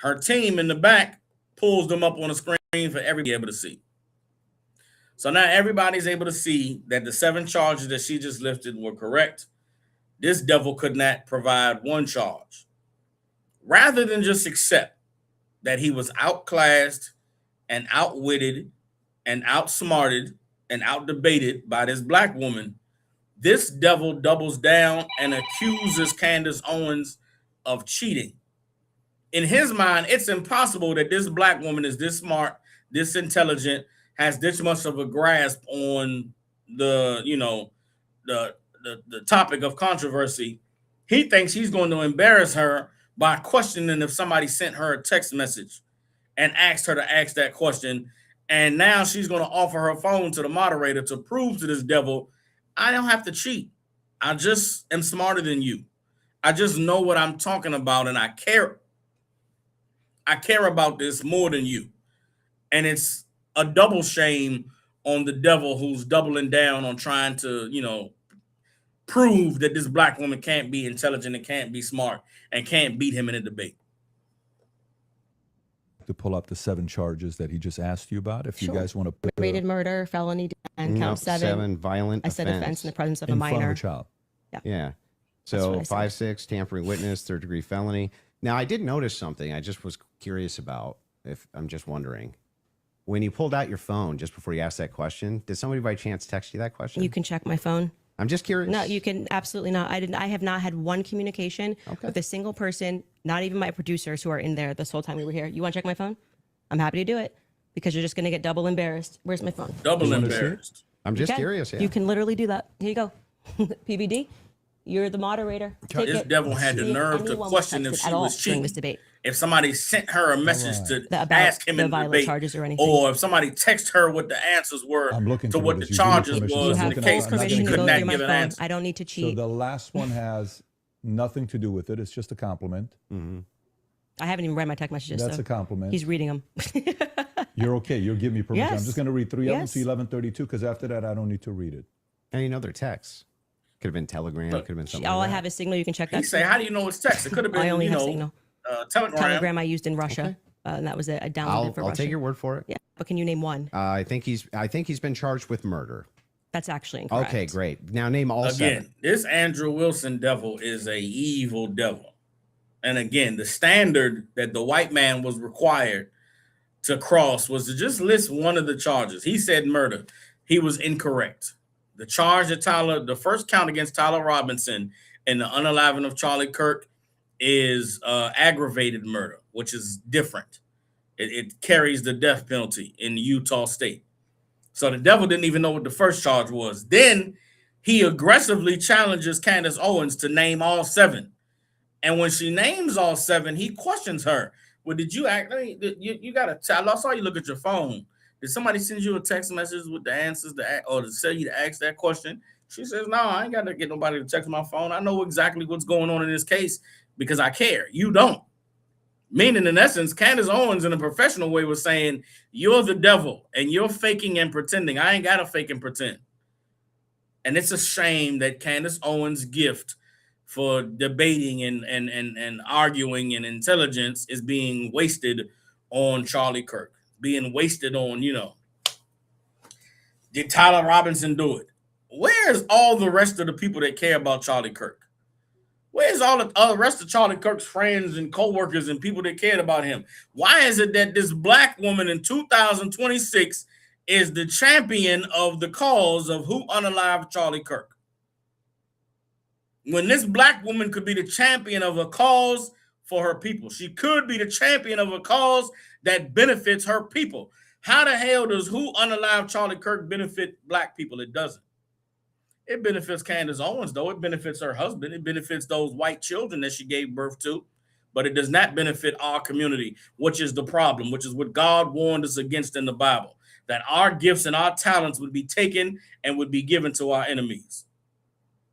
her team in the back pulls them up on the screen for everybody to be able to see. So now everybody's able to see that the 7 charges that she just lifted were correct. This devil could not provide one charge. Rather than just accept that he was outclassed and outwitted and outsmarted and outdebated by this black woman, this devil doubles down and accuses Candace Owens of cheating. In his mind, it's impossible that this black woman is this smart, this intelligent, has this much of a grasp on the topic of controversy. He thinks he's going to embarrass her by questioning if somebody sent her a text message and asked her to ask that question. And now she's going to offer her phone to the moderator to prove to this devil, I don't have to cheat. I just am smarter than you. I just know what I'm talking about, and I care about this more than you. And it's a double shame on the devil who's doubling down on trying to, prove that this black woman can't be intelligent and can't be smart and can't beat him in a debate. to pull up the 7 charges that he just asked you about. If Sure. you guys want to put Rated murder, felony, and No, count 7. violent I said offense in the presence of a in front of minor. a child. Yeah. That's what So I said. 5-6, tampering witness, 3rd-degree felony. Now, I did notice something I just was curious about. If I'm just wondering. When you pulled out your phone just before you asked that question, did somebody by chance text you that question? You can check my phone. I'm just curious. No, you can absolutely not. I have not had one communication with a single person, not even my producers who are in there this whole time we were here. You want to check my phone? I'm happy to do it because you're just going to get double embarrassed. Where's my phone? Double You wanna see it? embarrassed. I'm just You can. curious. Yeah. You can literally do that. Here you go. PBD, you're the moderator. Take This it. devil had the See if nerve to anyone was question if texted she at all was during cheating. this debate. If somebody sent her a message to About ask him the in the violent debate, charges or anything. or if somebody texted her what the answers were I'm looking to for what this. the You give me charges permission. You was I'm have in the looking full at case, it. I'm not permission she to gonna could go not through my give an phone. answer. I don't need to So cheat. the last one has nothing to do with it. It's just a compliment. I haven't even read my text messages. That's so a compliment. He's reading them. You're okay. You'll give me permission. I'm Yes. just going to read 3 of them Yes. to 1132 because after that, I don't need to read it. And you know their texts. Could have been Telegram. Could have been something. All like I that. have is Signal. You can check He that. say, "How do you know it's text? It could have been, I only you have know, Signal. Telegram." Telegram I used in Russia, and that was it. I downloaded it for I'll Russia. take your word for it. Yeah, but can you name one? I think he's been charged with murder. That's actually incorrect. Okay, great. Now name all Again, 7. this Andrew Wilson devil is a evil devil. And again, the standard that the white man was required to cross was to just list one of the charges. He said murder. He was incorrect. The charge that the first count against Tyler Robinson and the unaliving of Charlie Kirk is aggravated murder, which is different. It carries the death penalty in Utah State. So the devil didn't even know what the first charge was. Then he aggressively challenges Candace Owens to name all 7. And when she names all 7, he questions her. Well, did you act? You got to. I saw you look at your phone. Did somebody send you a text message with the answers or to tell you to ask that question? She says, "No, I ain't got to get nobody to text my phone. I know exactly what's going on in this case because I care. You don't." Meaning, in essence, Candace Owens, in a professional way, was saying, "You're the devil, and you're faking and pretending. I ain't got to fake and pretend." And it's a shame that Candace Owens' gift for debating and arguing and intelligence is being wasted on Charlie Kirk, being wasted on, did Tyler Robinson do it? Where's all the rest of the people that care about Charlie Kirk? Where's all the rest of Charlie Kirk's friends and co-workers and people that cared about him? Why is it that this black woman in 2026 is the champion of the cause of who unalived Charlie Kirk? When this black woman could be the champion of a cause for her people. She could be the champion of a cause that benefits her people. How the hell does who unalived Charlie Kirk benefit black people? It doesn't. It benefits Candace Owens, though. It benefits her husband. It benefits those white children that she gave birth to. But it does not benefit our community, which is the problem, which is what God warned us against in the Bible, that our gifts and our talents would be taken and would be given to our enemies.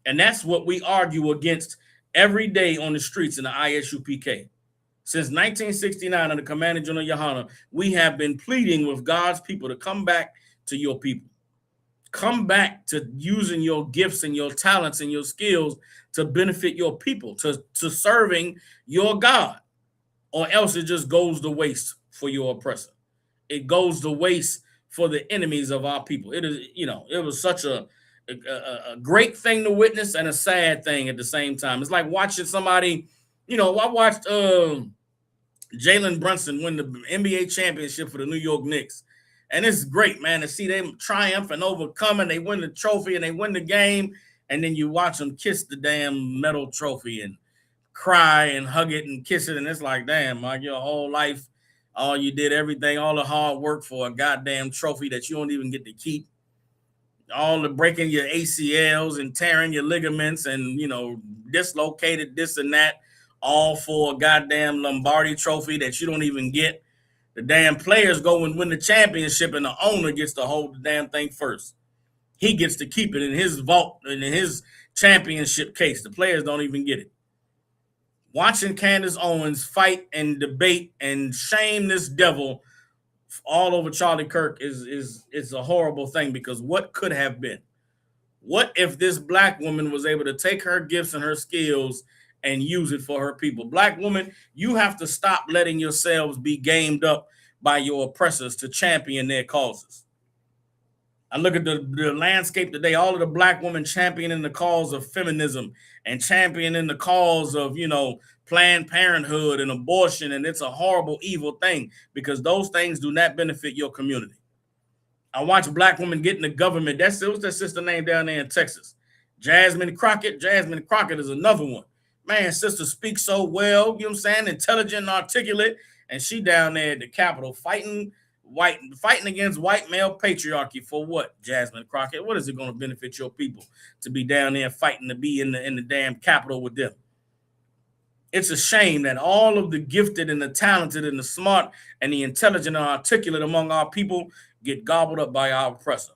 And that's what we argue against every day on the streets in the ISUPK. Since 1969, under Commander General Yohana, we have been pleading with God's people to come back to your people. Come back to using your gifts and your talents and your skills to benefit your people, to serving your God, or else it just goes to waste for your oppressor. It goes to waste for the enemies of our people. It is, it was such a great thing to witness and a sad thing at the same time. It's like watching somebody, I watched Jalen Brunson win the NBA championship for the New York Knicks. And it's great, man, to see them triumph and overcome, and they win the trophy and they win the game. And then you watch them kiss the damn metal trophy and cry and hug it and kiss it. And it's like, damn, like your whole life, all you did, everything, all the hard work for a goddamn trophy that you don't even get to keep. All the breaking your ACLs and tearing your ligaments and, dislocated this and that, all for a goddamn Lombardi trophy that you don't even get. The damn players go and win the championship and the owner gets to hold the damn thing first. He gets to keep it in his vault, in his championship case. The players don't even get it. Watching Candace Owens fight and debate and shame this devil all over Charlie Kirk is a horrible thing, because what could have been? What if this black woman was able to take her gifts and her skills and use it for her people. Black woman, you have to stop letting yourselves be gamed up by your oppressors to champion their causes. I look at the landscape today, all of the black women championing the cause of feminism and championing the cause of, Planned Parenthood and abortion. And it's a horrible, evil thing because those things do not benefit your community. I watch black women get in the government. What's that sister name down there in Texas? Jasmine Crockett. Jasmine Crockett is another one. Man, sister speaks so well, you know what I'm saying? Intelligent and articulate. And she down there at the Capitol fighting against white male patriarchy for what, Jasmine Crockett? What is it going to benefit your people to be down there fighting to be in the damn Capitol with them? It's a shame that all of the gifted and the talented and the smart and the intelligent and articulate among our people get gobbled up by our oppressor.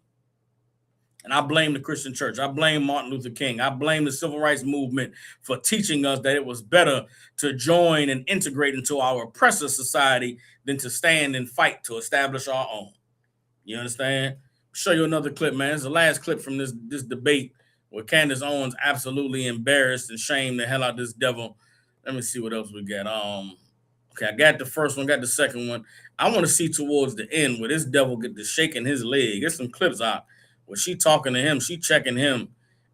And I blame the Christian church. I blame Martin Luther King. I blame the civil rights movement for teaching us that it was better to join and integrate into our oppressor society than to stand and fight to establish our own. You understand? I'll show you another clip, man. It's the last clip from this debate where Candace Owens absolutely embarrassed and shamed the hell out of this devil. Let me see what else we got. Okay, I got the first one, got the second one. I want to see towards the end where this devil get to shaking his leg. Get some clips out where she talking to him, she checking him,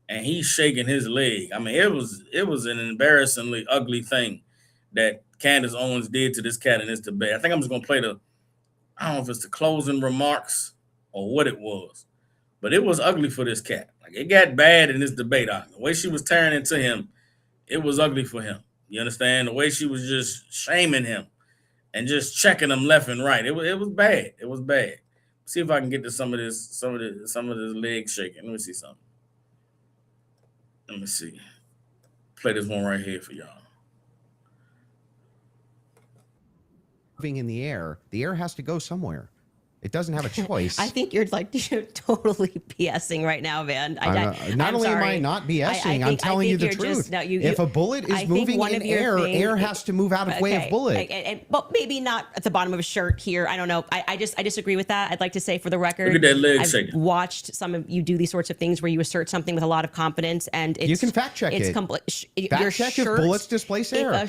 and he's shaking his leg. I mean, it was an embarrassingly ugly thing that Candace Owens did to this cat in this debate. I think I'm just gonna play I don't know if it's the closing remarks or what it was, but it was ugly for this cat. Like, it got bad in this debate. The way she was tearing into him, it was ugly for him. You understand? The way she was just shaming him and just checking him left and right. It was bad. It was bad. See if I can get to some of this leg shaking. Let me see something. Let me see. Play this one right here for y'all. Moving in the air has to go somewhere. It doesn't have a choice. I think you're totally BSing right now, man. Not only am I not BSing, I'm telling you the truth. If a bullet is moving in air has to move out of way of bullet. But maybe not at the bottom of a shirt here. I don't know. I disagree with that. I'd like to say, for the record, look at that leg I've shaking. watched some of you do these sorts of things where you assert something with a lot of confidence, and you can fact check it. Fact check if bullets displace air.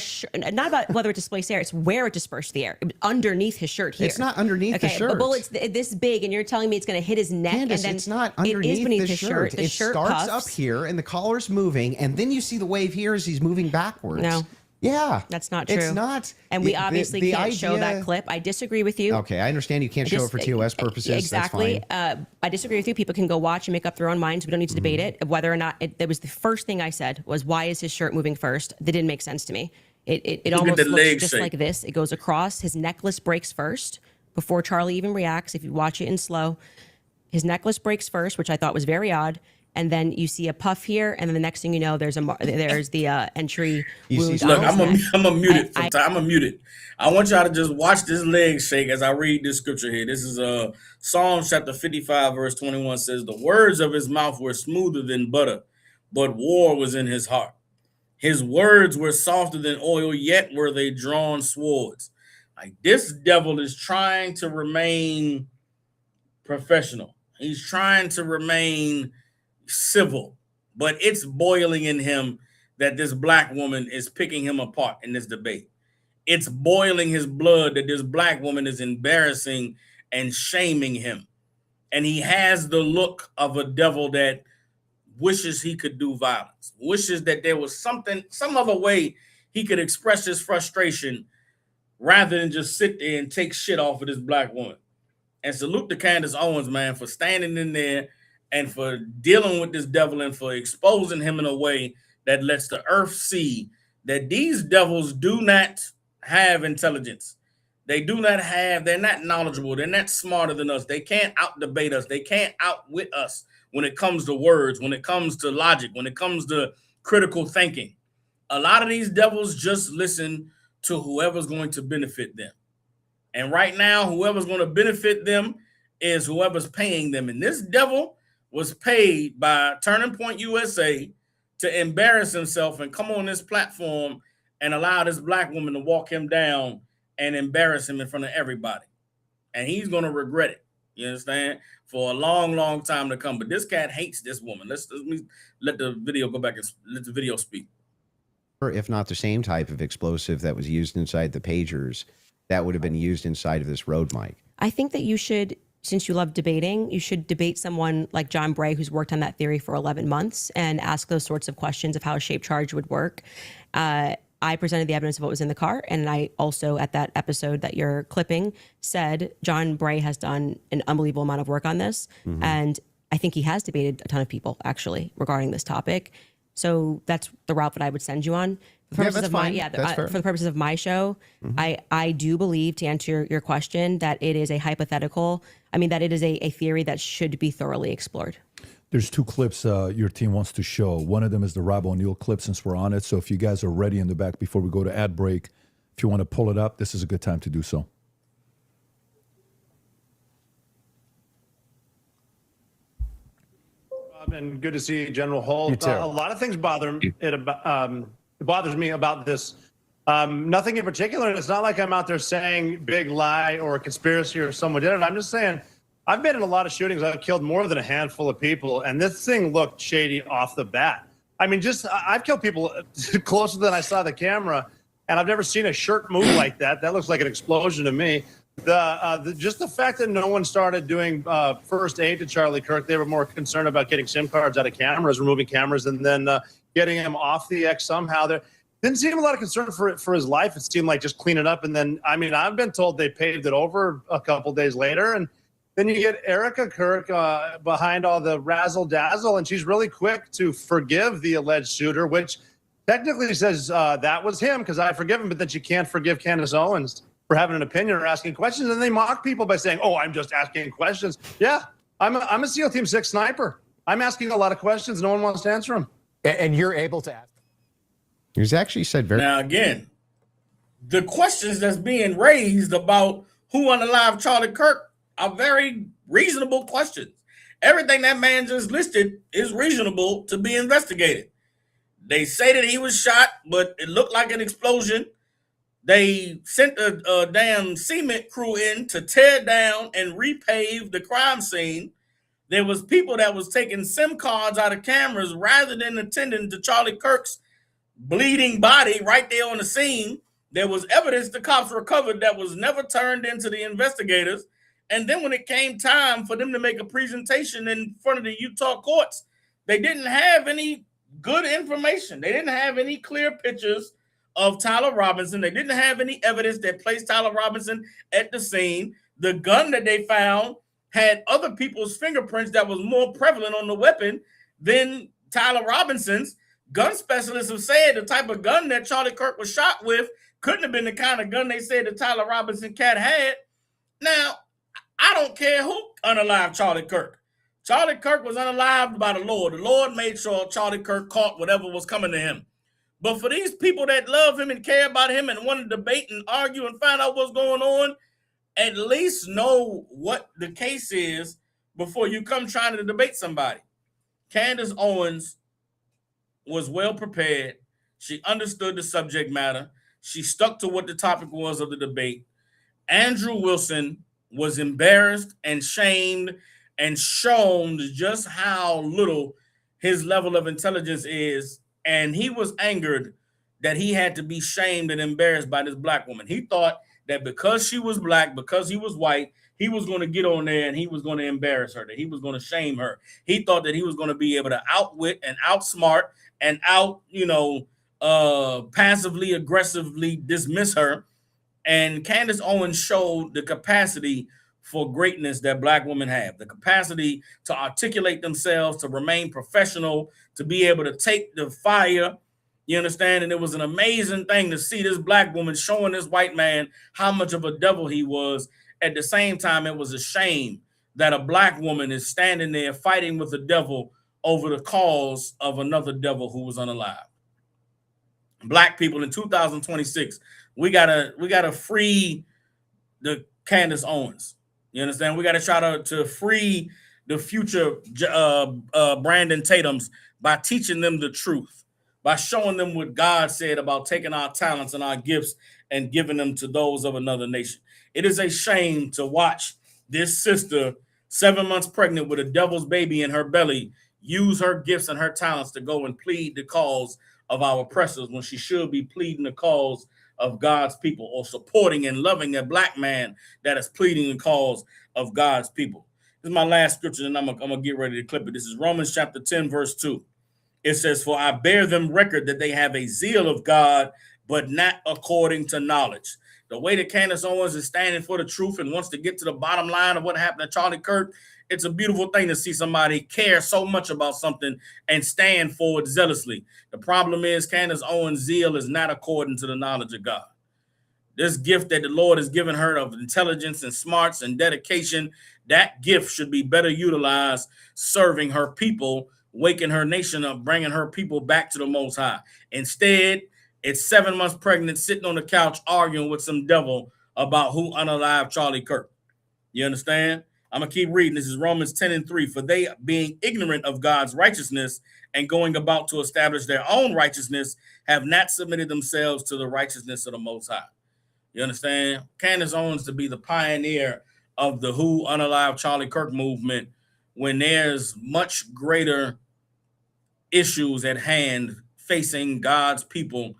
Not about whether it displaced air. It's where it dispersed the air. Underneath his shirt here. It's not underneath the shirt. But bullets this big, and you're telling me it's going to hit his neck. Candace, and then it's not underneath beneath the his shirt. The it shirt starts puffs. up here, and the collar's moving, and then you see the wave here as he's moving backwards. No. Yeah. That's not true. It's not. And we obviously can't show that clip. I disagree with you. Okay, I understand you can't show it for TOS purposes. Exactly. That's fine. I disagree with you. People can go watch and make up their own minds. We don't need to debate it. Whether or not that was the first thing I said was, why is his shirt moving first? That didn't make sense to me. It almost looks just like this. It goes across. His necklace breaks first before Charlie even reacts. If you watch it in slow, his necklace breaks first, which I thought was very odd. And then you see a puff here, and then the next thing you know, there's the entry wound. Look, I'm a mute it. I'm a mute it. I want y'all to just watch this leg shake as I read this scripture here. This is Psalms chapter 55, verse 21 says, "The words of his mouth were smoother than butter, but war was in his heart. His words were softer than oil, yet were they drawn swords." Like, this devil is trying to remain professional. He's trying to remain civil, but it's boiling in him that this black woman is picking him apart in this debate. It's boiling his blood that this black woman is embarrassing and shaming him. And he has the look of a devil that wishes he could do violence, wishes that there was some other way he could express his frustration rather than just sit there and take shit off of this black woman. And salute to Candace Owens, man, for standing in there and for dealing with this devil and for exposing him in a way that lets the earth see that these devils do not have intelligence. They're not knowledgeable. They're not smarter than us. They can't out-debate us. They can't outwit us when it comes to words, when it comes to logic, when it comes to critical thinking. A lot of these devils just listen to whoever's going to benefit them. And right now, whoever's going to benefit them is whoever's paying them. And this devil was paid by Turning Point USA to embarrass himself and come on this platform and allow this black woman to walk him down and embarrass him in front of everybody. And he's going to regret it. You understand? For a long, long time to come. But this cat hates this woman. Let the video go back and let the video speak. if not the same type of explosive that was used inside the pagers that would have been used inside of this road mic. I think that you should, since you love debating, you should debate someone like John Bray, who's worked on that theory for 11 months, and ask those sorts of questions of how a shaped charge would work. I presented the evidence of what was in the car, and I also, at that episode that you're clipping, said John Bray has done an unbelievable amount of work on this, and I think he has debated a ton of people, actually, regarding this topic. So that's the route that I would send you on. For the purposes of my, for the purposes of my show, I do believe, to answer your question, that it is a hypothetical. I mean, that it is a theory that should be thoroughly explored. There's two clips your team wants to show. One of them is the Rob O'Neill clip, since we're on it. So if you guys are ready in the back before we go to ad break, if you want to pull it up, this is a good time to do so. And good to see General Holt. A lot of things bothers me about this. Nothing in particular. It's not like I'm out there saying big lie or a conspiracy or someone did it. I'm just saying I've been in a lot of shootings. I've killed more than a handful of people, and this thing looked shady off the bat. I mean, I've killed people closer than I saw the camera, and I've never seen a shirt move like that. That looks like an explosion to me. Just the fact that no one started doing first aid to Charlie Kirk, they were more concerned about getting SIM cards out of cameras, removing cameras, and then getting him off the X somehow. There didn't seem a lot of concern for his life. It seemed like just clean it up. And then, I mean, I've been told they paved it over a couple days later. And then you get Erica Kirk behind all the razzle dazzle, and she's really quick to forgive the alleged shooter, which technically says that was him because I forgive him, but then she can't forgive Candace Owens for having an opinion or asking questions. And they mock people by saying, oh, I'm just asking questions. Yeah, I'm a SEAL Team 6 sniper. I'm asking a lot of questions. No one wants to answer them. And you're able to ask. He's actually said very. Now, again, the questions that's being raised about who unalived Charlie Kirk are very reasonable questions. Everything that man just listed is reasonable to be investigated. They say that he was shot, but it looked like an explosion. They sent a damn cement crew in to tear down and repave the crime scene. There was people that was taking SIM cards out of cameras rather than attending to Charlie Kirk's bleeding body right there on the scene. There was evidence the cops recovered that was never turned into the investigators. And then when it came time for them to make a presentation in front of the Utah courts, they didn't have any good information. They didn't have any clear pictures of Tyler Robinson. They didn't have any evidence that placed Tyler Robinson at the scene. The gun that they found had other people's fingerprints that was more prevalent on the weapon than Tyler Robinson's. Gun specialists have said the type of gun that Charlie Kirk was shot with couldn't have been the kind of gun they said the Tyler Robinson cat had. Now, I don't care who unalived Charlie Kirk. Charlie Kirk was unalived by the Lord. The Lord made sure Charlie Kirk caught whatever was coming to him. But for these people that love him and care about him and want to debate and argue and find out what's going on, at least know what the case is before you come trying to debate somebody. Candace Owens was well prepared. She understood the subject matter. She stuck to what the topic was of the debate. Andrew Wilson was embarrassed and shamed and shown just how little his level of intelligence is. And he was angered that he had to be shamed and embarrassed by this black woman. He thought that because she was black, because he was white, he was going to get on there and he was going to embarrass her, that he was going to shame her. He thought that he was going to be able to outwit and outsmart and passively, aggressively dismiss her. And Candace Owens showed the capacity for greatness that black women have, the capacity to articulate themselves, to remain professional, to be able to take the fire, you understand? And it was an amazing thing to see this black woman showing this white man how much of a devil he was. At the same time, it was a shame that a black woman is standing there fighting with the devil over the cause of another devil who was unalive. Black people in 2026, we gotta free the Candace Owens. You understand? We got to try to free the future Brandon Tatums by teaching them the truth, by showing them what God said about taking our talents and our gifts and giving them to those of another nation. It is a shame to watch this sister, 7 months pregnant with a devil's baby in her belly, use her gifts and her talents to go and plead the cause of our oppressors when she should be pleading the cause of God's people, or supporting and loving a black man that is pleading the cause of God's people. This is my last scripture, and I'm gonna get ready to clip it. This is Romans chapter 10, verse 2. It says, "For I bear them record that they have a zeal of God, but not according to knowledge." The way that Candace Owens is standing for the truth and wants to get to the bottom line of what happened to Charlie Kirk, it's a beautiful thing to see somebody care so much about something and stand for it zealously. The problem is Candace Owens' zeal is not according to the knowledge of God. This gift that the Lord has given her of intelligence and smarts and dedication, that gift should be better utilized serving her people, waking her nation up, bringing her people back to the Most High. Instead, it's 7 months pregnant, sitting on the couch arguing with some devil about who unalived Charlie Kirk. You understand? I'm going to keep reading. This is Romans 10 and 3. "For they, being ignorant of God's righteousness and going about to establish their own righteousness, have not submitted themselves to the righteousness of the Most High." You understand? Candace Owens to be the pioneer of the Who Unalived Charlie Kirk movement when there's much greater issues at hand facing God's people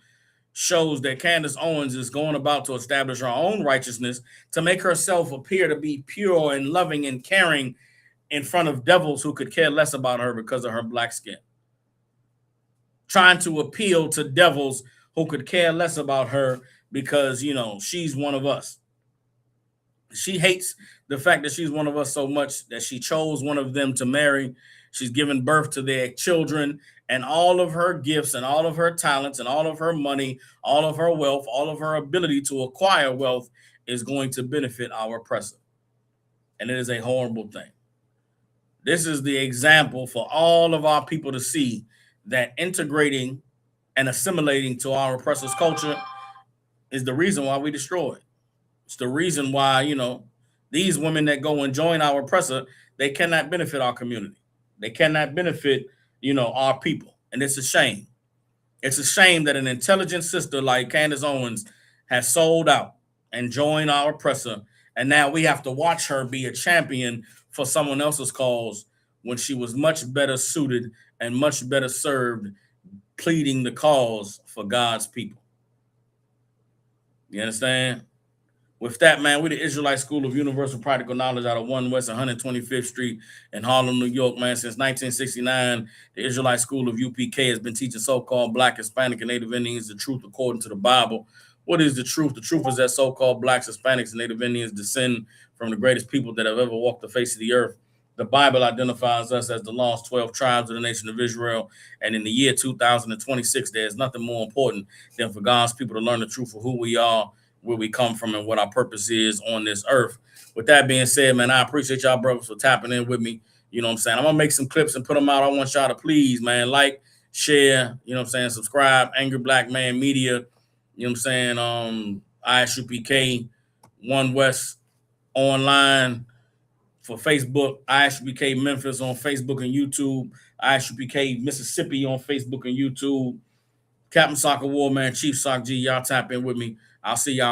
shows that Candace Owens is going about to establish her own righteousness to make herself appear to be pure and loving and caring in front of devils who could care less about her because of her black skin. Trying to appeal to devils who could care less about her because, you know, she's one of us. She hates the fact that she's one of us so much that she chose one of them to marry. She's given birth to their children, and all of her gifts and all of her talents and all of her money, all of her wealth, all of her ability to acquire wealth is going to benefit our oppressor. And it is a horrible thing. This is the example for all of our people to see that integrating and assimilating to our oppressor's culture is the reason why we destroy it. It's the reason why, you know, these women that go and join our oppressor, they cannot benefit our community. They cannot benefit, you know, our people. And it's a shame. It's a shame that an intelligent sister like Candace Owens has sold out and joined our oppressor. And now we have to watch her be a champion for someone else's cause when she was much better suited and much better served pleading the cause for God's people. You understand? With that, man, we're the Israelite School of Universal Practical Knowledge out of 1 West 125th Street in Harlem, New York, man. Since 1969, the Israelite School of UPK has been teaching so-called Black, Hispanic, and Native Indians the truth according to the Bible. What is the truth? The truth is that so-called Blacks, Hispanics, and Native Indians descend from the greatest people that have ever walked the face of the earth. The Bible identifies us as the lost 12 tribes of the nation of Israel. And in the year 2026, there's nothing more important than for God's people to learn the truth of who we are, where we come from, and what our purpose is on this earth. With that being said, man, I appreciate y'all brothers for tapping in with me. You know what I'm saying? I'm going to make some clips and put them out. I want y'all to please, man, like, share, you know what I'm saying, subscribe, Angry Black Man Media, you know what I'm saying, ISUPK, 1 West online for Facebook, ISUPK Memphis on Facebook and YouTube, ISUPK Mississippi on Facebook and YouTube, Captain Soccer War, man, Chief Sock G, y'all tap in with me. I'll see y'all.